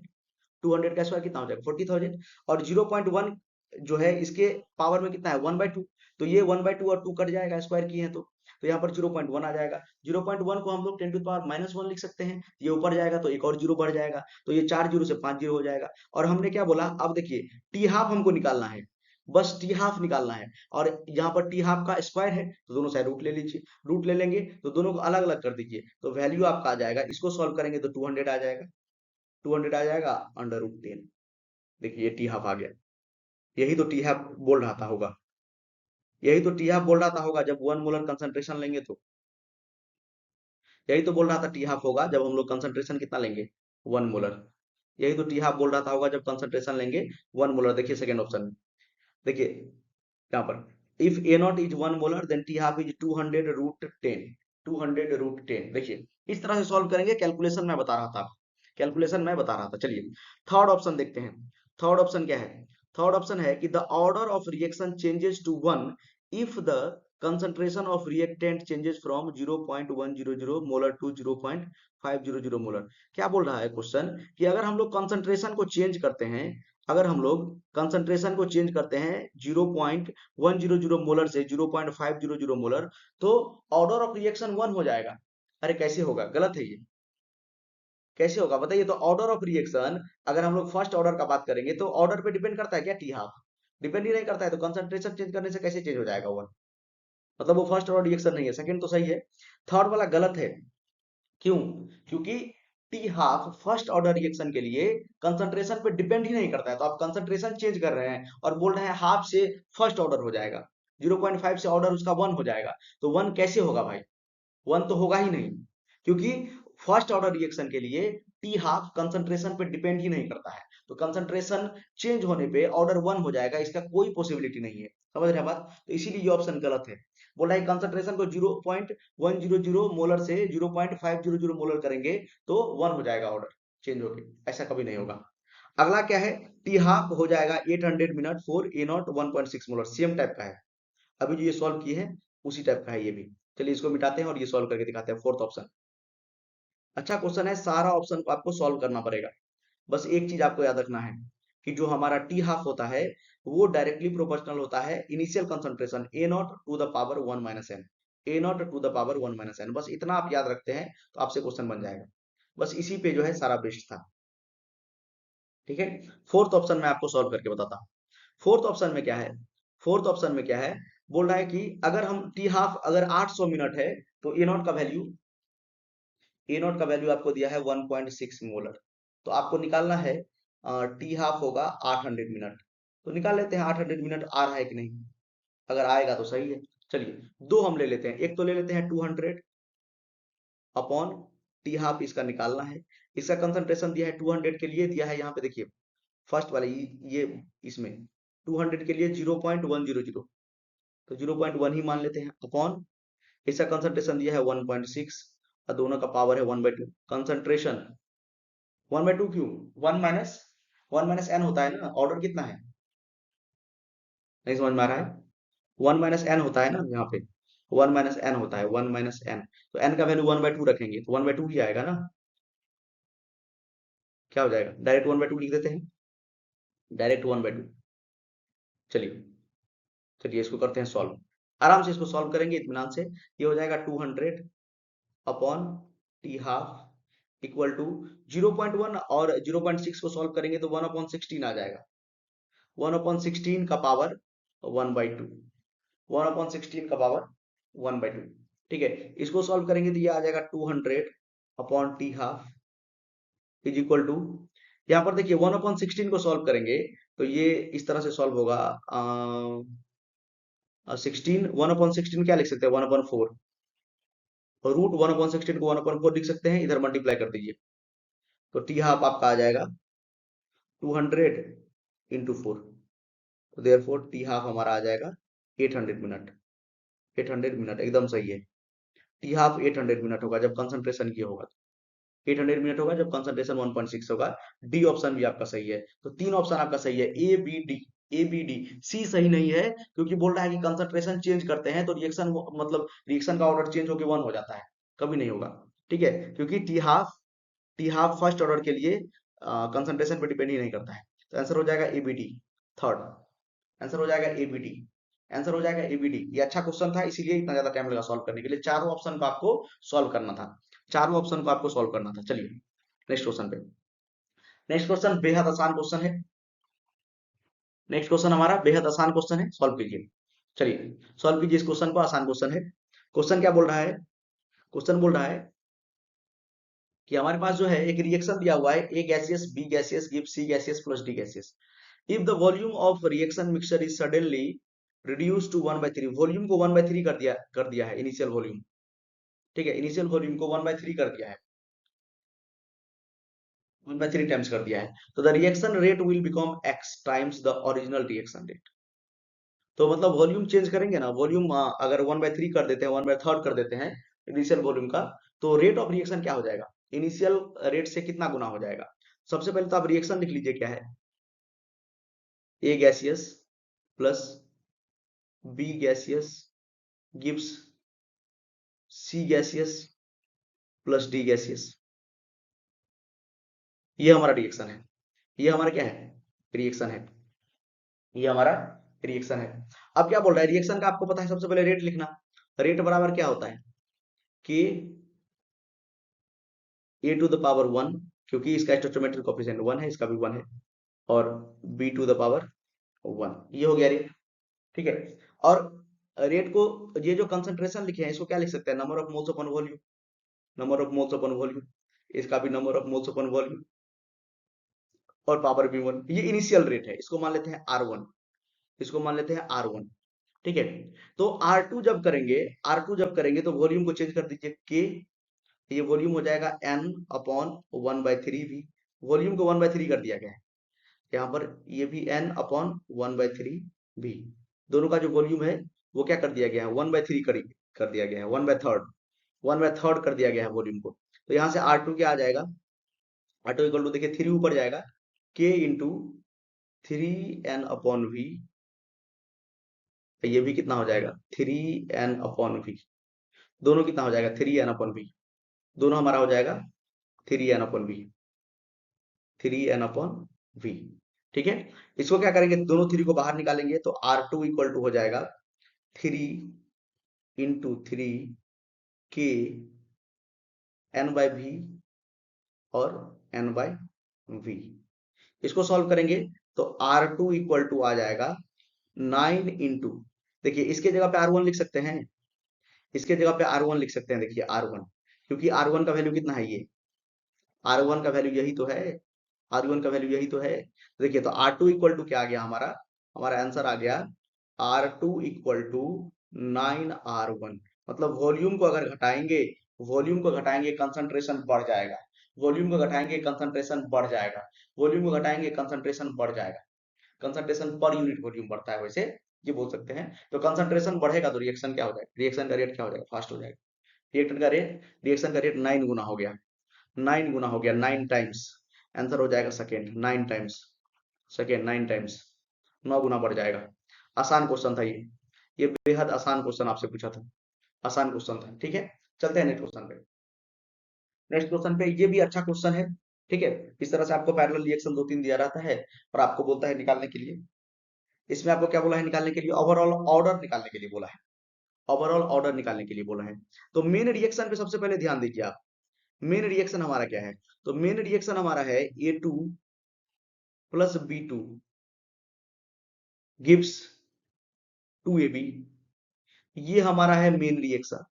200 का स्क्वायर कितना हो जाएगा, 40,000। और 0.1 जो है इसके पावर में कितना है, 1/2, तो ये 1/2 और 2 कट जाएगा, स्क्वायर किए हैं तो यहाँ पर 0.1 आ जाएगा। 0.1 को हम लोग 10 टू पावर -1 लिख सकते हैं, ये ऊपर जाएगा तो एक और जीरो बढ़ जाएगा, तो ये 4 जीरो से 5 जीरो हो जाएगा। और हमने क्या बोला, अब देखिए टी हाफ हमको निकालना है, बस टी हाफ निकालना है, और यहाँ पर टी हाफ का स्क्वायर है तो दोनों साइड रूट ले लीजिए, रूट ले लेंगे तो दोनों को अलग अलग कर दीजिए, तो वैल्यू आपका आ जाएगा, इसको सॉल्व करेंगे तो 200 आ जाएगा, 200 आ जाएगा √10। देखिए ये टी हाफ आ गया, यही तो टी हाफ बोल रहा था होगा, यही तो टी हाफ बोल रहा था होगा, जब 1 मोलर कंसंट्रेशन लेंगे तो, यही तो बोल रहा था टी हाफ होगा जब हम लोग कंसंट्रेशन कितना लेंगे, 1 मोलर। यही तो टी हाफ बोल रहा था होगा जब कंसंट्रेशन लेंगे 1 मोलर। देखिए सेकंड ऑप्शन में, देखिए यहाँ पर if a naught is 1 molar then t half is 200 √10, 200 √10। देखिए इस तरह से सॉल्व करेंगे, कैलकुलेशन मैं बता रहा था, कैलकुलेशन मैं बता रहा था। चलिए थर्ड ऑप्शन देखते हैं, थर्ड ऑप्शन क्या है, थर्ड ऑप्शन है कि the order of reaction changes to 1 if the concentration of reactant changes from 0.100 molar to 0.500 molar. क्या बोल रहा है क्वेश्चन, कि अगर हम लोग कंसंट्रेशन को चेंज करते हैं, अगर हम लोग कंसंट्रेशन को चेंज करते हैं 0.100 मोलर से 0.500 मोलर, तो ऑर्डर ऑफ रिएक्शन 1 हो जाएगा। अरे कैसे होगा, गलत है ये, कैसे होगा बताइए। तो ऑर्डर ऑफ रिएक्शन अगर हम लोग फर्स्ट ऑर्डर का बात करेंगे तो ऑर्डर पे डिपेंड करता है क्या, टी हाफ डिपेंड ही नहीं करता है, तो कंसंट्रेशन चेंज करने से कैसे चेंज हो जाएगा 1, मतलब वो फर्स्ट ऑर्डर रिएक्शन नहीं है। सेकंड तो सही है, थर्ड वाला गलत है। क्यों, क्योंकि T half first order reaction के लिए कंसंट्रेशन पे डिपेंड ही नहीं करता है, तो आप कंसंट्रेशन चेंज कर रहे हैं और बोल रहे हैं हाफ से फर्स्ट ऑर्डर हो जाएगा, 0.5 से ऑर्डर उसका 1 हो जाएगा, तो 1 कैसे होगा भाई, 1 तो होगा ही नहीं, क्योंकि फर्स्ट ऑर्डर रिएक्शन के लिए टी हाफ कंसंट्रेशन पे डिपेंड ही नहीं करता है, तो कंसंट्रेशन चेंज होने पे ऑर्डर 1 हो जाएगा, इसका कोई पॉसिबिलिटी नहीं है। समझ रहे हैं बात, तो इसीलिए ये ऑप्शन गलत है। बोला है कंसंट्रेशन को 0.100 मोलर से 0.500 मोलर करेंगे तो 1 हो जाएगा ऑर्डर चेंज होके, ऐसा कभी नहीं होगा। अगला क्या है, टी हाफ हो जाएगा 800 minute for a not 1.6 molar, same type का है, अभी जो ये सॉल्व किए हैं उसी टाइप का है ये भी। चलिए इसको मिटाते हैं और ये सॉल्व करके दिखाते हैं, फोर्थ ऑप्शन। अच्छा क्वेश्चन है, सारा ऑप्शन को आपको सॉल्व करना पड़ेगा। बस एक चीज आपको याद रखना है कि जो हमारा टी हाफ होता है वो डायरेक्टली प्रोपोर्शनल होता है initial concentration a naught to the power 1 - n, a naught to the power 1 - n, बस इतना आप याद रखते हैं तो आपसे क्वेश्चन बन जाएगा। बस इसी पे जो है सारा बेस्ड था। ठीक है, फोर्थ ऑप्शन में आपको सॉल्व करके बताता हूँ। फोर्थ ऑप्शन में क्या है, फोर्थ ऑप्शन में क्या है, बोल रहा है कि अगर हम टी हाफ अगर 800 मिनट है तो ए नॉट का वैल्यू, ए नॉट का वैल्यू आपको दिया है 1.6 मोलर, तो आपको निकालना है टी हाफ होगा 800 मिनट। तो निकाल लेते हैं 800 मिनट आ रहा है कि नहीं। अगर आएगा तो सही है। चलिए दो हम ले लेते हैं, एक तो ले लेते हैं 200 अपॉन टी हाफ, इसका निकालना है। इसका कंसंट्रेशन दिया है 200 के लिए, दिया है यहाँ पे देखिए फर्स्ट वाले ये इसमें 200 के लिए 0.100, तो 0.1 ही मान लेते हैं अपॉन इसका कंसंट्रेशन दिया है 1.6 और दोनों का पावर है 1/2। कंसंट्रेशन 1/2 क्यों, 1 माइनस एन होता है ना, ऑर्डर कितना है, नहीं समझ में आ रहा है। 1 - n होता है ना यहाँ पे, 1 - n होता है, 1 - n। तो n का वैल्यू 1/2 रखेंगे तो 1/2 ही आएगा ना। क्या हो जाएगा, डायरेक्ट 1/2 लिख देते हैं, डायरेक्ट 1/2। चलिए चलिए इसको करते हैं सॉल्व, आराम से इसको सॉल्व करेंगे इत्मीनान से। ये हो जाएगा 200 upon t half equal to 0.1 और 0.6 को सॉल्व करेंगे तो 1/16 आ जाएगा। 1/16 का पावर 1/2, 1/16 का पावर 1/2। ठीक है, इसको सॉल्व करेंगे तो ये आ जाएगा 200 upon t half is equal to, यहाँ पर देखिए 1/16 को सॉल्व करेंगे तो ये इस तरह से सॉल्व होगा। 16, 1/16 क्या लिख सकते हैं, 1/4, और रूट 1/16 को 1/4 लिख सकते हैं, इधर मल्टीप्लाई कर दीजिए तो टी हाफ आपका आ जाएगा 200 × 4। तो देयरफॉर टी हाफ हमारा आ जाएगा 800 मिनट। 800 मिनट एकदम सही है। टी हाफ 800 मिनट होगा जब कंसंट्रेशन ये होगा, 800 मिनट होगा जब कंसंट्रेशन 1.6 होगा। डी ऑप्शन भी आपका सही है, तो तीन ऑप्शन आपका सही है, A B D. A B D, C सही नहीं है क्योंकि बोल रहा है कि कंसंट्रेशन चेंज करते हैं तो रिएक्शन मतलब रिएक्शन का ऑर्डर चेंज होकर 1 हो जाता है, कभी नहीं होगा। ठीक है, क्योंकि टी हाफ फर्स्ट ऑर्डर के लिए कंसंट्रेशन पे डिपेंड ही नहीं करता है। तो आंसर हो जाएगा एबीडी, थर्ड आंसर हो जाएगा एबीडी। आंसर हो जाएगा एबीडी। ये अच्छा क्वेश्चन था इसीलिए इतना ज्यादा टाइम लगा सॉल्व करने के लिए, चारों ऑप्शन को आपको सॉल्व करना था, चारों ऑप्शन को आपको सॉल्व करना था। चलिए नेक्स्ट क्वेश्चन पे, नेक्स्ट क्वेश्चन बेहद आसान क्वेश्चन है। नेक्स्ट क्वेश्चन हमारा बेहद आसान क्वेश्चन है, सॉल्व कीजिए। चलिए सॉल्व कीजिए इस क्वेश्चन को, आसान क्वेश्चन है। क्वेश्चन क्या बोल रहा है, क्वेश्चन बोल रहा है कि हमारे पास जो है एक रिएक्शन दिया हुआ है, A gaseous B gaseous give C gaseous plus D gaseous. If the volume of reaction mixture is suddenly reduce to 1/3, volume को 1/3 कर दिया है, इनिशियल वॉल्यूम। ठीक है, इनिशियल वॉल्यूम को 1/3 कर दिया है, 1/3 टाइम्स कर दिया है। तो the reaction rate will become x times the original reaction rate. तो मतलब वॉल्यूम चेंज करेंगे ना, वॉल्यूम अगर 1/3 कर देते हैं, 1/3 कर देते हैं इनिशियल वॉल्यूम का, तो रेट ऑफ रिएक्शन क्या हो जाएगा, इनिशियल रेट से कितना गुना हो जाएगा। सबसे पहले तो आप रिएक्शन लिख लीजिए क्या है, A gaseous plus B gaseous gives C gaseous plus D gaseous. ये हमारा रिएक्शन है, ये हमारा क्या है, रिएक्शन है, ये हमारा रिएक्शन है। अब क्या बोल रहा है, रिएक्शन का आपको पता है, सबसे पहले रेट लिखना। रेट बराबर क्या होता है, कि ए टू द पावर 1, क्योंकि इसका स्टोइचोमेट्रिक कोएफिशिएंट 1 है, इसका भी 1 है, और बी टू द पावर 1, ये हो गया रेट। ठीक है, और रेट को, ये जो कंसंट्रेशन लिखे हैं इसको क्या लिख सकते हैं, number of moles upon volume, number of moles upon volume, इसका भी number of moles upon volume, और पावर भी 1। ये इनिशियल रेट है, इसको मान लेते हैं R1, इसको मान लेते हैं R1। ठीक है, तो R2 जब करेंगे तो वॉल्यूम को चेंज कर दीजिए के, ये वॉल्यूम हो जाएगा n अपॉन 1/3 भी, वॉल्यूम को 1/3 कर दिया गया है यहाँ पर, ये भी n अपॉन 1/3 भी, दोनों का जो वॉल्यूम है वो क्या कर दिया गया है, 1/3 कर दिया गया है, 1/3 कर दिया गया है वॉल्यूम को। तो यहाँ से R2 क्या आ जाएगा, R2 इक्वल टू देखिए 3 ऊपर जाएगा, k इंटू 3n/v, ये भी कितना हो जाएगा 3n/v, दोनों कितना हो जाएगा 3n/v, दोनों हमारा हो जाएगा 3n/v, 3n/v। ठीक है, इसको क्या करेंगे, दोनों 3 को बाहर निकालेंगे तो R2 इक्वल टू हो जाएगा 3 × 3 k n/v और n/v। इसको सॉल्व करेंगे तो R2 इक्वल टू आ जाएगा 9 इंटू, देखिए इसके जगह पे R1 लिख सकते हैं, इसके जगह पे R1 लिख सकते हैं, देखिए R1, क्योंकि R1 का वैल्यू कितना है, ये R1 का वैल्यू यही तो है, R1 का वैल्यू यही तो है। तो देखिए तो R2 इक्वल टू क्या आ गया हमारा, हमारा आंसर आ गया R2 इक्वल टू 9R1। मतलब वॉल्यूम को अगर घटाएंगे, वॉल्यूम को घटाएंगे कंसंट्रेशन बढ़ जाएगा, वॉल्यूम को घटाएंगे कंसंट्रेशन बढ़ जाएगा, वॉल्यूम को घटाएंगे कंसंट्रेशन बढ़ जाएगा। कंसंट्रेशन पर यूनिट वॉल्यूम बढ़ता है वैसे, ये बोल सकते हैं। तो कंसंट्रेशन बढ़ेगा तो रिएक्शन क्या हो जाएगा, रिएक्शन का रेट क्या हो जाएगा, फास्ट हो जाएगा। रिएक्टर का रेट, रिएक्शन का रेट 9 गुना हो गया, 9 गुना हो गया, 9 टाइम्स। आंसर हो जाएगा सेकेंड, 9 टाइम्स सेकेंड, 9 टाइम्स, 9 गुना बढ़ जाएगा। आसान क्वेश्चन था ये बेहद आसान क्वेश्चन आपसे पूछा था, आसान क्वेश्चन था। ठीक है, चलते हैं नेक्स्ट क्वेश्चन पे। नेक्स्ट क्वेश्चन पे ये भी अच्छा क्वेश्चन है। ठीक है, इस तरह से आपको पैरेलल रिएक्शन दो तीन दिया रहता है और आपको बोलता है निकालने के लिए। इसमें आपको क्या बोला है निकालने के लिए, ओवरऑल ऑर्डर निकालने के लिए बोला है, ओवरऑल ऑर्डर निकालने के लिए बोला है। तो मेन रिएक्शन पे सबसे पहले ध्यान दीजिए आप। मेन रिएक्शन हमारा क्या है, तो मेन रिएक्शन हमारा है A2 plus B2 gives 2AB। ये हमारा है मेन रिएक्शन,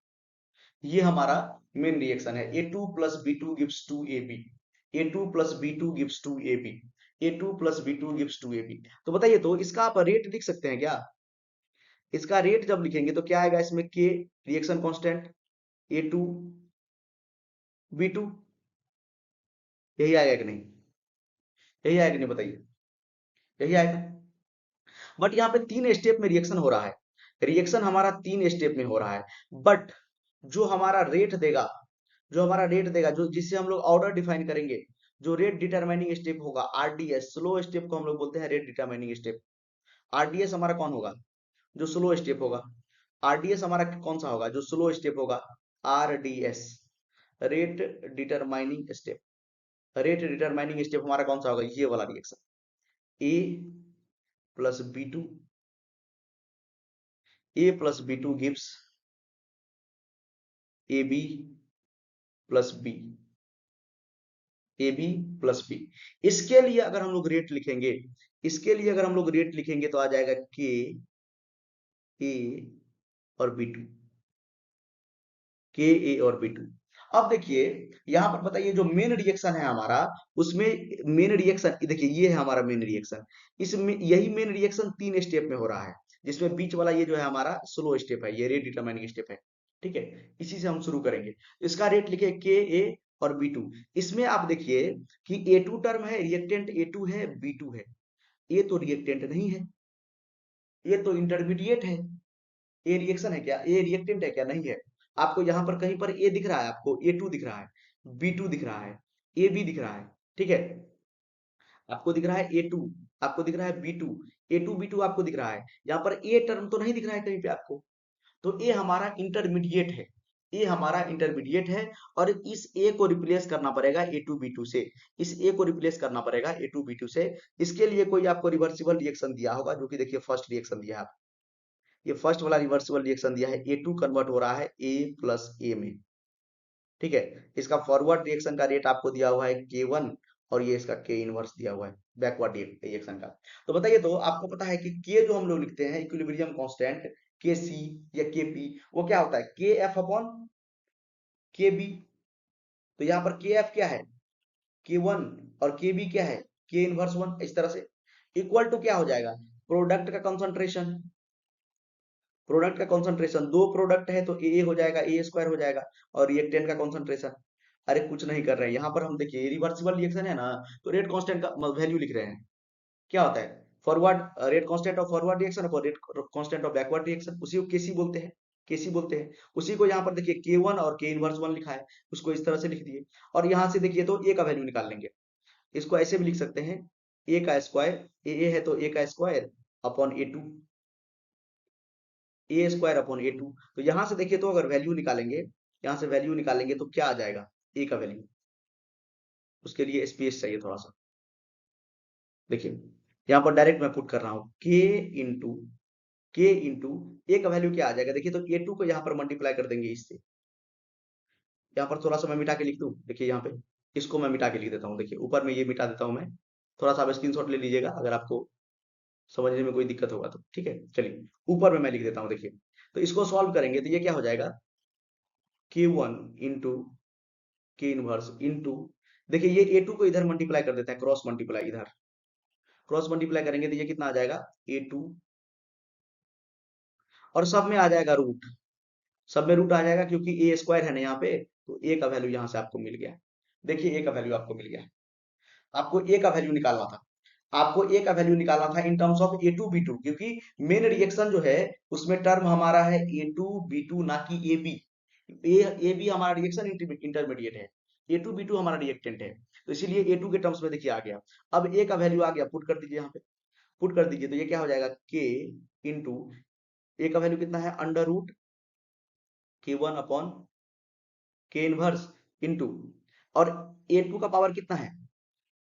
ये हमारा मेन रिएक्शन है। A2 plus B2 gives 2AB, A2 plus B2 gives 2AB, A2 plus B2 gives 2AB। तो बताइए तो इसका आप रेट लिख सकते हैं क्या, इसका रेट जब लिखेंगे तो क्या आएगा इसमें, K reaction constant, A2 B2, यही आएगा कि नहीं, यही आएगा कि नहीं बताइए, यही आएगा। बट यहाँ पे 3 स्टेप में रिएक्शन हो रहा है, रिएक्शन हमारा 3 स्टेप में हो रहा है। बट जो हमारा रेट देगा, जो हमारा रेट देगा, जो जिससे हम लोग ऑर्डर डिफाइन करेंगे, जो रेट डिटरमाइनिंग स्टेप होगा, आरडीएस, स्लो स्टेप को हम लोग बोलते हैं रेट डिटरमाइनिंग स्टेप। आरडीएस हमारा कौन होगा, जो स्लो स्टेप होगा। आरडीएस हमारा कौन सा होगा, जो स्लो स्टेप होगा, RDS, rate determining step. Rate determining step हमारा कौन सा होगा, ये वाला reaction, a plus b two, a plus b two gives a b plus b, a b plus b. इसके लिए अगर हम लोग रेट लिखेंगे, इसके लिए अगर हम लोग रेट लिखेंगे तो आ जाएगा के ए और बी टू, के ए और बी टू। अब देखिए यहां पर बताइए जो मेन रिएक्शन है हमारा, उसमें मेन रिएक्शन देखिए ये है हमारा मेन रिएक्शन। इसमें यही मेन रिएक्शन 3 स्टेप में हो रहा है, जिसमें बीच वाला ये जो है हमारा स्लो स्टेप है, ये रेट डिटरमाइनिंग स्टेप है। ठीक है, इसी से हम शुरू करेंगे। इसका रेट लिखे के ए और बी टू। इसमें आप देखिए कि ए टू टर्म है, रिएक्टेंट ए टू है, बी टू है। ये तो रिएक्टेंट नहीं है, ये तो इंटरमीडिएट है। ए रिएक्शन है क्या, ए रिएक्टेंट है क्या, नहीं है। आपको यहाँ पर कहीं पर ए दिख रहा है, आपको A2 दिख रहा है, B2 दिख रहा है, AB दिख रहा है। ठीक है, आपको दिख रहा है A2, आपको दिख रहा है B2, A2 B2 आपको दिख रहा है। यहाँ पर ए टर्म तो नहीं दिख रहा है कहीं पे आपको। तो ए हमारा इंटरमीडिएट है, ए हमारा इंटरमीडिएट है। और इस ए को रिप्लेस करना पड़ेगा A2 B2 से, इस ए को रिप्लेस करना पड़ेगा A2 B2 से। इसके लिए कोई आपको रिवर्सिबल रिएक्शन दिया होगा, जो कि देखिए फर्स्ट रिएक्शन दिया है, ये फर्स्ट वाला रिवर्सिबल रिएक्शन दिया है, A2 कन्वर्ट हो रहा है A प्लस ए में। ठीक है, इसका फॉरवर्ड रिएक्शन का रेट आपको दिया हुआ है K1, और ये इसका K इनवर्स दिया हुआ है बैकवर्ड रिएक्शन का। तो बताइए तो आपको पता है कि K जो हम लोग लिखते हैं इक्विलिब्रियम कांस्टेंट, KC या KP, वो क्या होता है, KF अपॉन KB। तो यहाँ पर KF क्या है, K1, और KB क्या है, K इनवर्स 1। इस तरह से इक्वल टू क्या हो जाएगा, प्रोडक्ट का कंसंट्रेशन, प्रोडक्ट का कंसंट्रेशन, दो प्रोडक्ट है तो ए हो जाएगा, ए स्क्वायर हो जाएगा, और रिएक्टेंट का कंसंट्रेशन। अरे कुछ नहीं कर रहे हैं यहाँ पर हम, देखिए रिवर्सिबल रिएक्शन है ना, तो रेट कांस्टेंट का वैल्यू लिख रहे हैं। क्या होता है forward, rate constant of forward reaction और rate constant of backward reaction, उसी को केसी बोलते हैं, केसी बोलते हैं। उसी को यहाँ पर देखिए K1 और K इनवर्स 1 लिखा है, उसको इस तरह से लिख दिए। और यहाँ से देखिए तो ए का वैल्यू निकाल लेंगे, इसको ऐसे भी लिख सकते हैं, ए का स्क्वायर, ए है तो ए का स्क्वायर अपॉन A2, ए स्क्वायर अपॉन A2। तो यहां से देखिए तो अगर वैल्यू निकालेंगे, यहां से वैल्यू निकालेंगे तो क्या आ जाएगा, ए का वैल्यू। उसके लिए स्पेस चाहिए थोड़ा सा, देखिए यहाँ पर डायरेक्ट मैं पुट कर रहा हूँ के इंटू ए का वैल्यू क्या आ जाएगा, देखिए तो A2 को यहाँ पर मल्टीप्लाई कर देंगे इससे। यहाँ पर थोड़ा सा मैं मिटा के लिख दूं, देखिए यहाँ पे इसको मैं मिटा के लिख देता हूँ, देखिए ऊपर में ये मिटा देता हूँ मैं। थोड़ा सा आप स्क्रीनशॉट ले लीजिएगा अगर आपको समझने में कोई दिक्कत होगा तो। ठीक है, चलिए ऊपर में मैं लिख देता हूँ, देखिए तो इसको सॉल्व करेंगे तो ये क्या हो जाएगा, K1 into K inverse into देखिए ये A2 को इधर मल्टीप्लाई कर देते हैं, क्रॉस मल्टीप्लाई, इधर क्रॉस मल्टीप्लाई करेंगे तो ये कितना आ जाएगा A2, और सब में आ जाएगा रूट, सब में रूट आ जाएगा क्योंकि ए स्क्वायर है ना यहाँ पे, तो ए का वैल्यू यहाँ से आपको मिल गया। देखिए ए का वैल्यू आपको मिल गया। आपको ए का वैल्यू निकालना था, आपको ए का वैल्यू निकालना था in terms of A2 B2, क्योंकि मेन रिएक्शन जो है उसमें टर्म हमारा है A2 B2, ना कि AB। ए बी हमारा रिएक्शन इंटरमीडिएट है, A2 B2 हमारा रिएक्टेंट है, तो इसीलिए A2 के टर्म्स में देखिए आ गया। अब ए का वैल्यू आ गया, पुट कर दीजिए यहाँ पे, पुट कर दीजिए, तो ये क्या हो जाएगा K इंटू, ए का वैल्यू कितना है √K1 upon K inverse into, और A2 का पावर कितना है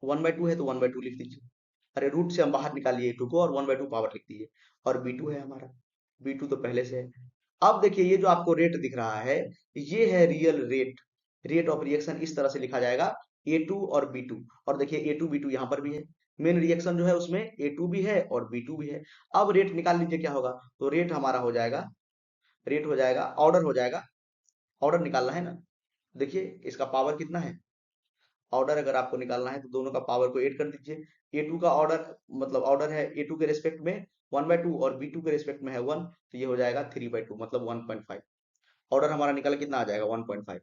1/2 है, तो 1/2 लिख दीजिए। अरे रूट से हम बाहर निकालिए A2 को और 1/2 पावर लिख दीजिए, और B2 है हमारा, B2 तो पहले से है। अब देखिए ये जो आपको रेट दिख रहा है, ये है real rate, rate of reaction इस तरह से लिखा जाएगा A2 और B2, और देखिए A2 B2 यहाँ पर भी है, मेन रिएक्शन जो है उसमें A2 भी है और B2 भी है। अब रेट निकाल लीजिए क्या होगा, तो रेट हमारा हो जाएगा, रेट हो जाएगा, ऑर्डर हो जाएगा, ऑर्डर निकालना है ना। देखिए इसका पावर कितना है, ऑर्डर अगर आपको निकालना है तो दोनों का पावर को ऐड कर दीजिए। A2 का ऑर्डर, मतलब ऑर्डर है A2 के रेस्पेक्ट में 1/2 और B2 के रेस्पेक्ट में है 1, तो ये हो जाएगा 3/2, मतलब 1.5। ऑर्डर हमारा निकल कितना आ जाएगा 1.5,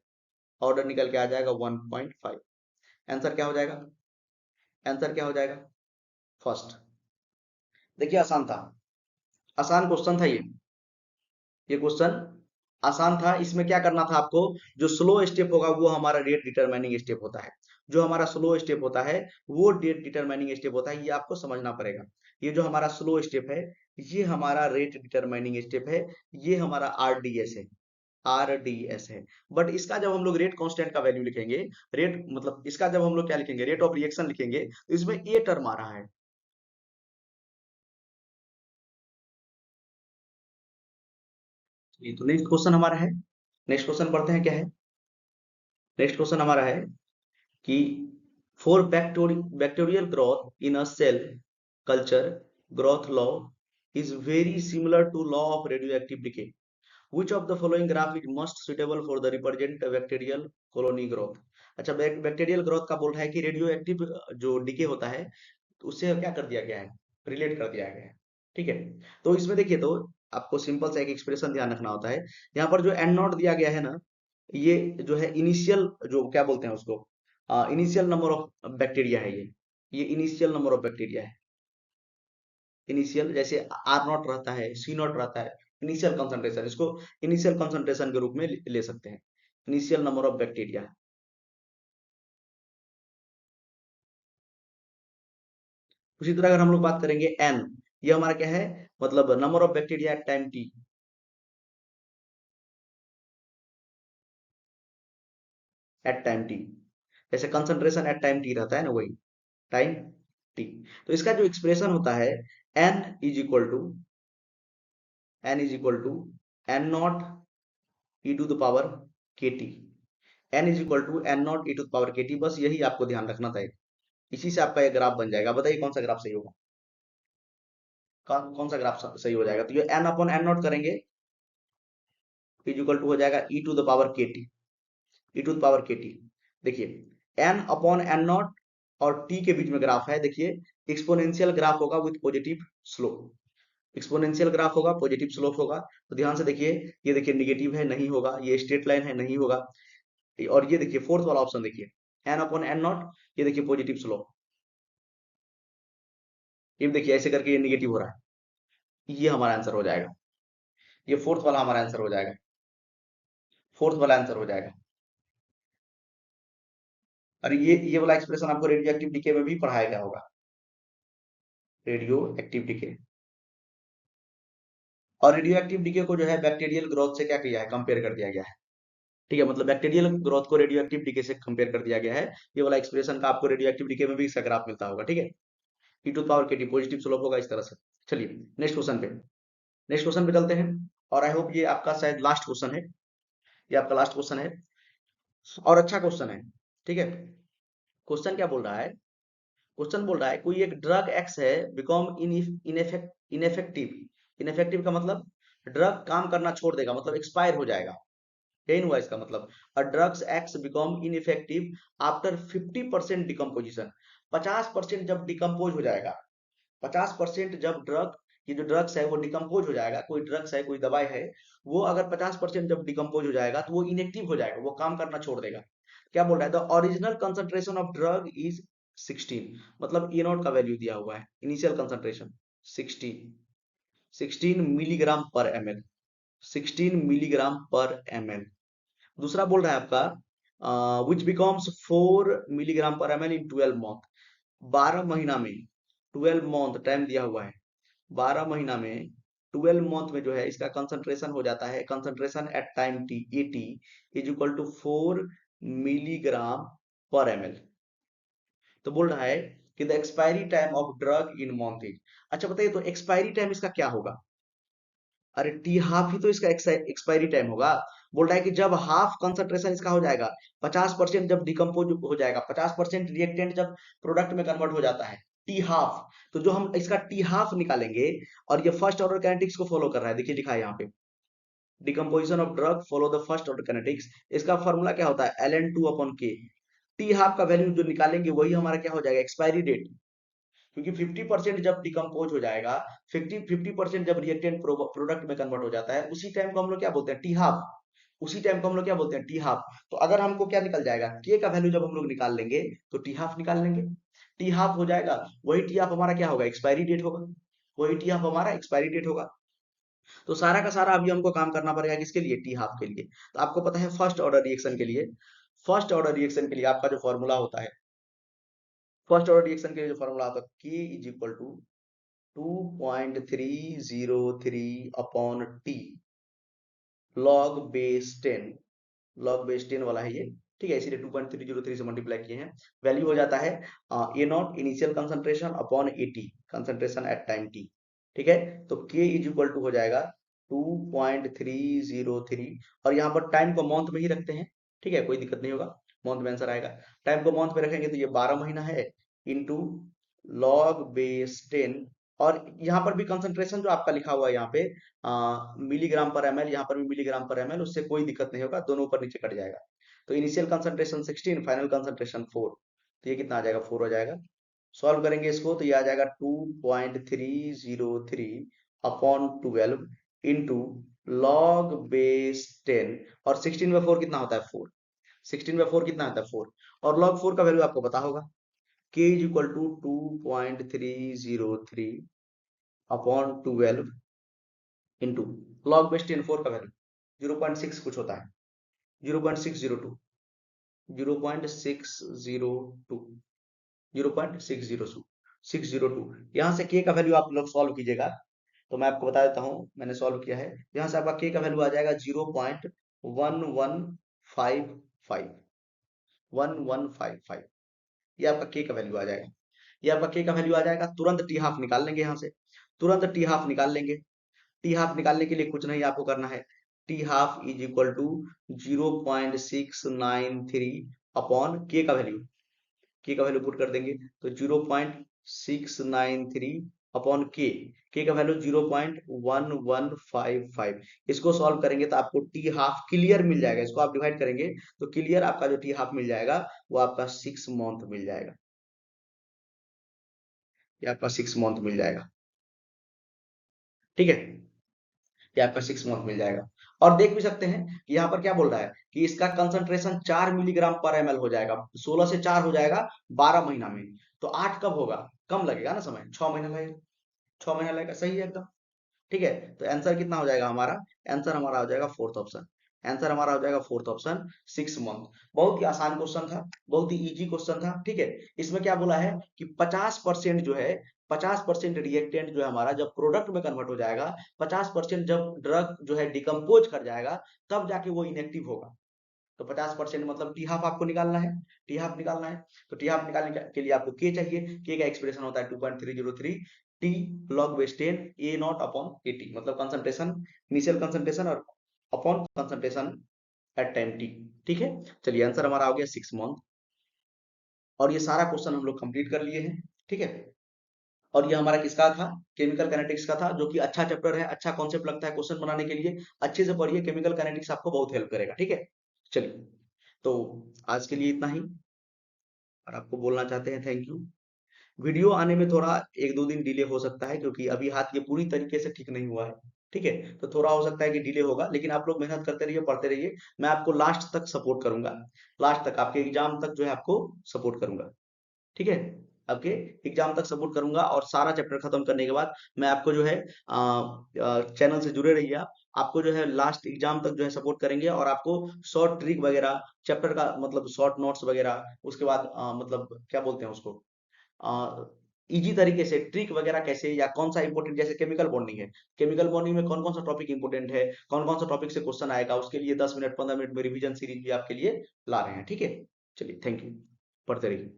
ऑर्डर निकल के आ जाएगा 1.5। आंसर क्या हो जाएगा, आंसर क्या हो जाएगा फर्स्ट। देखिए आसान था, आसान क्वेश्चन था ये क्वेश्चन आसान था। इसमें क्या करना था आपको, जो स्लो स्टेप होगा वो हमारा रेट डिटरमाइनिंग स्टेप होता है, जो हमारा स्लो स्टेप होता है वो रेट डिटरमाइनिंग स्टेप होता है, ये आपको समझना पड़ेगा। ये जो हमारा स्लो स्टेप है ये हमारा रेट डिटरमाइनिंग स्टेप है, ये हमारा आरडीएस है, आरडीएस है। बट इसका जब हम लोग रेट कांस्टेंट का वैल्यू लिखेंगे, रेट मतलब इसका जब हम लोग क्या लिखेंगे, रेट ऑफ रिएक्शन लिखेंगे, तो इसमें ए टर्म आ रहा है। ये तो नेक्स्ट क्वेश्चन हमारा है, नेक्स्ट क्वेश्चन पढ़ते हैं क्या है। नेक्स्ट क्वेश्चन हमारा है कि for bacterial growth in a cell culture, growth law is very similar to law of radioactive decay, which of the following graph is most suitable for the represent bacterial colony growth। अच्छा bacterial growth का बोल रहा है कि radio active जो decay होता है तो उससे क्या कर दिया गया है, रिलेट कर दिया गया है। ठीक है, तो इसमें देखिए, तो आपको सिंपल सा एक एक्सप्रेशन ध्यान रखना होता है। यहाँ पर जो एन नॉट दिया गया है ना, ये जो है इनिशियल, जो क्या बोलते हैं उसको, इनिशियल नंबर ऑफ बैक्टीरिया है ये इनिशियल नंबर ऑफ बैक्टीरिया है। इनिशियल जैसे R0 रहता है, C0 रहता है, इनिशियल कंसंट्रेशन, इसको इनिशियल कंसंट्रेशन के रूप में ले सकते हैं, इनिशियल नंबर ऑफ बैक्टीरिया। उसी तरह अगर हम लोग बात करेंगे N, ये हमारा क्या है, मतलब number of bacteria at time T, at time T, जैसे कंसंट्रेशन एट टाइम T रहता है ना, वही टाइम T। तो इसका जो एक्सप्रेशन होता है N is equal to, N is equal to N0 e to the power KT, N is equal to N0 e to the power KT, बस यही आपको ध्यान रखना था। इसी से आपका ये ग्राफ बन जाएगा। बताइए कौन सा ग्राफ सही होगा, कौन सा ग्राफ सही हो जाएगा। तो ये n अपॉन एन नॉट करेंगे, इज इक्वल टू हो जाएगा e to the power k t, e to the power k t. देखिए n अपॉन एन नॉट और t के बीच में ग्राफ है, देखिए एक्सपोनेंशियल ग्राफ होगा with positive slope, exponential graph होगा, पॉजिटिव स्लोप होगा। तो ध्यान से देखिए, ये देखिए निगेटिव है, नहीं होगा, ये स्ट्रेट लाइन है, नहीं होगा। और ये देखिए फोर्थ वाला ऑप्शन देखिए, n अपॉन एन नॉट, ये देखिए पॉजिटिव स्लोप, ये देखिए ऐसे करके ये निगेटिव हो रहा है, ये हमारा आंसर हो जाएगा, ये फोर्थ वाला हमारा आंसर हो जाएगा, फोर्थ वाला आंसर हो जाएगा। और ये वाला एक्सप्रेशन आपको रेडियो एक्टिव डीके में भी पढ़ाया गया होगा, रेडियो एक्टिव डीके। और रेडियो एक्टिव डीके को जो है बैक्टीरियल ग्रोथ से क्या किया है, कंपेयर कर दिया गया है। ठीक है, मतलब बैक्टीरियल ग्रोथ को रेडियो एक्टिव डीके से कंपेयर कर दिया गया है। ये वाला एक्सप्रेशन का आपको रेडियो एक्टिव डीके में भी इसका ग्राफ मिलता होगा। ठीक है, ई to power k T positive slope होगा इस तरह से। चलिए नेक्स्ट क्वेश्चन पे, नेक्स्ट क्वेश्चन पे चलते हैं। और आई होप ये आपका शायद लास्ट क्वेश्चन है, ये आपका लास्ट क्वेश्चन है, और अच्छा क्वेश्चन है। ठीक है, क्वेश्चन क्या बोल रहा है, क्वेश्चन बोल रहा है कोई एक ड्रग एक्स है बिकॉम इनफेक्टिव, इनफेक्टिव का मतलब ड्रग काम करना छोड़ देगा, मतलब एक्सपायर हो जाएगा, टेन हुआ इसका मतलब। अ drugs acts become ineffective after 50% decomposition. 50% जब डिकम्पोज हो जाएगा, 50% जब ड्रग, ये जो ड्रग्स है वो डिकम्पोज हो जाएगा, कोई ड्रग्स है कोई दवाई है, वो अगर 50% जब डिकम्पोज हो जाएगा तो वो इनएक्टिव हो जाएगा, वो काम करना छोड़ देगा। क्या बोल रहा है, the original concentration of drug is 16, मतलब ए नॉट का वैल्यू दिया हुआ है, initial concentration 16, 16 milligram per m L, 16 milligram per m L. दूसरा बोल रहा है आपका which becomes 4 milligram per m L in 12 month, 12 महीना में, 12 मंथ टाइम दिया हुआ है, 12 महीना में 12 मंथ में जो है इसका कंसंट्रेशन हो जाता है, concentration at time t a t is equal to 4 milligram per m l. तो बोल रहा है कि the expiry time of drug in month is. अच्छा बताइए, तो एक्सपायरी टाइम इसका क्या होगा? अरे टी हाफ ही तो इसका एक्सपायरी टाइम होगा। बोल रहा है कि जब हाफ कंसंट्रेशन इसका हो जाएगा, 50% जब डिकम्पोज हो जाएगा, 50% रिएक्टेंट जब प्रोडक्ट में कन्वर्ट हो जाता है, टी हाफ, तो जो हम इसका टी हाफ निकालेंगे, और ये फर्स्ट ऑर्डर काइनेटिक्स को फॉलो कर रहा है, देखिए लिखा है यहाँ पे, decomposition of drug follow the first order kinetics. इसका फॉर्मूला क्या होता है, ln2/k। टी हाफ का वैल्यू जो निकालेंगे वही हमारा क्या हो जाएगा, एक्सपायरी डेट। क्योंकि 50% जब डिकम्पोज हो जाएगा, 50% जब रिएक्टेंट प्रोडक्ट में कन्वर्ट हो जाता है, उसी टाइम को हम लोग क्या बोलते हैं, टी हाफ। उसी टाइम को हम लोग क्या बोलते हैं, टी हाफ। तो अगर हमको क्या निकल जाएगा, के का वैल्यू जब हम लोग निकाल लेंगे तो टी हाफ निकाल लेंगे, टी हाफ हो जाएगा, वही टी हाफ हमारा क्या होगा, एक्सपायरी डेट होगा, वही टी हाफ हमारा एक्सपायरी डेट होगा। तो सारा का सारा अभी हमको काम करना पड़ेगा किसके लिए, टी हाफ के लिए। तो आपको पता है फर्स्ट ऑर्डर रिएक्शन के लिए, फर्स्ट ऑर्डर रिएक्शन के लिए आपका जो फॉर्मूला होता है, फर्स्ट ऑर्डर रिएक्शन के लिए जो फॉर्मूला होता है, k is equal to 2.303 upon t log base 10, log base 10 वाला है ये, ठीक है, इसीलिए 2.303 से मल्टीप्लाई किए हैं। वैल्यू हो जाता है A naught initial concentration upon A T concentration at time T, ठीक है। तो के इज इक्वल टू हो जाएगा 2.303, और यहाँ पर टाइम को मंथ में ही रखते हैं, ठीक है, कोई दिक्कत नहीं होगा, मंथ में आंसर आएगा। टाइम को मंथ में रखेंगे तो ये 12 महीना है, इंटू लॉग बेस 10, और यहाँ पर भी कंसंट्रेशन जो आपका लिखा हुआ है यहाँ पे मिलीग्राम पर एमएल, यहाँ पर भी मिलीग्राम पर एमएल, उससे कोई दिक्कत नहीं होगा, दोनों ऊपर नीचे कट जाएगा। तो इनिशियल कंसंट्रेशन 16, फाइनल कंसंट्रेशन 4, तो ये कितना आ जाएगा, 4 हो जाएगा। सॉल्व करेंगे इसको तो ये आ जाएगा 2.303 अपॉन 12 इंटू लॉग बेस 10, और 16 में 4 कितना होता है, 4, 16 में 4 कितना होता है, 4, और लॉग 4 का वैल्यू आपको पता होगा, k is equal to 2.303 upon 12 into log base 10, 4 का वैल्यू 0.6 कुछ होता है, 0.602, 0.602, 0.602, यहाँ से k का वैल्यू आप लोग सॉल्व कीजिएगा। तो मैं आपको बता देता हूँ, मैंने सॉल्व किया है, यहाँ से आपका k का वैल्यू आ जाएगा 0.1155, 1155, ये आपका k का वैल्यू आ जाएगा, ये आपका k का वैल्यू आ जाएगा। तुरंत टी हाफ निकाल लेंगे यहाँ से, तुरंत टी हाफ निकाल लेंगे। टी हाफ निकालने के लिए कुछ नहीं आपको करना है, t half is equal to 0.693 upon k का वैल्यू पुट कर देंगे तो 0.693 अपॉन के का वैल्यू 0.1155। इसको सॉल्व करेंगे तो आपको टी हाफ क्लियर मिल जाएगा, इसको आप डिवाइड करेंगे तो क्लियर आपका जो टी हाफ मिल जाएगा वो आपका 6 मंथ मिल जाएगा, ये आपका 6 मंथ मिल जाएगा, ठीक है, ये आपका 6 मंथ मिल जाएगा। और देख भी सकते हैं कि यहाँ पर क्या बोल रहा है कि इसका कंसंट्रेशन 4 मिलीग्राम पर एमएल हो जाएगा, 16 से 4 हो जाएगा 12 महीना में, तो 8 कब होगा, कम लगेगा ना समय, 6 महीना लगेगा, 6 महीना लगेगा, सही है एकदम, ठीक है। तो आंसर कितना हो जाएगा हमारा, आंसर हमारा हो जाएगा फोर्थ ऑप्शन, आंसर हमारा हो जाएगा फोर्थ ऑप्शन, 6 मंथ। बहुत ही आसान क्वेश्चन था, बहुत ही इजी क्वेश्चन था, ठीक है। इसमें क्या बोला है कि 50% जो है, 50% रिएक्टेंट जो है हमारा जब प्रोडक्ट में कन्वर्ट हो जाएगा, 50% जब ड्रग जो है डिकम्पोज कर जाएगा, तब जाके वो इनएक्टिव होगा। तो 50% मतलब टी हाफ आपको निकालना है, टी हाफ निकालना है। तो टी हाफ निकालने के लिए आपको के चाहिए, के का एक्सप्रेशन होता है 2.303 t log base 10 a naught upon A t, मतलब कंसंट्रेशन, इनिशियल कंसंट्रेशन और upon concentration at time T, ठीक है। चलिए आंसर हमारा हो गया 6 मंथ, और ये सारा क्वेश्चन हम लोग कंप्लीट कर लिए हैं, ठीक है। और ये हमारा किसका था? केमिकल काइनेटिक्स का था, जो कि अच्छा चैप्टर है, अच्छा कॉन्सेप्ट लगता है क्वेश्चन बनाने के लिए। अच्छे से पढ़िए, केमिकल काइनेटिक्स आपको बहुत हेल्प करेगा, ठीक है। चलिए, तो आज के लिए इतना ही, और आपको बोलना चाहते हैं थैंक यू। वीडियो आने में थोड़ा 1-2 दिन डिले हो सकता है, क्योंकि अभी हाथ ये पूरी तरीके से ठीक नहीं हुआ है, ठीक है। तो थोड़ा हो सकता है कि डिले होगा, लेकिन आप लोग मेहनत करते रहिए, पढ़ते रहिए। मैं आपको लास्ट तक सपोर्ट करूंगा, लास्ट तक आपके एग्जाम तक जो है आपको सपोर्ट करूंगा, ठीक है। आपके एग्जाम तक सपोर्ट करूंगा, और सारा चैप्टर खत्म करने के बाद मैं आपको जो है चैनल से जुड़े रहिए आप, आपको जो है लास्ट एग्जाम तक जो है सपोर्ट करेंगे, और आपको शॉर्ट ट्रिक वगैरह, चैप्टर का मतलब शॉर्ट नोट्स वगैरह, उसके बाद मतलब क्या बोलते हैं उसको, इजी तरीके से ट्रिक वगैरह कैसे, या कौन सा इंपॉर्टेंट, जैसे केमिकल बॉन्डिंग है, केमिकल बॉन्डिंग में कौन कौन सा टॉपिक इंपॉर्टेंट है, कौन कौन सा टॉपिक से क्वेश्चन आएगा, उसके लिए 10 मिनट 15 मिनट में रिवीजन सीरीज भी आपके लिए ला रहे हैं, ठीक है। चलिए थैंक यू, पढ़ते रहिए।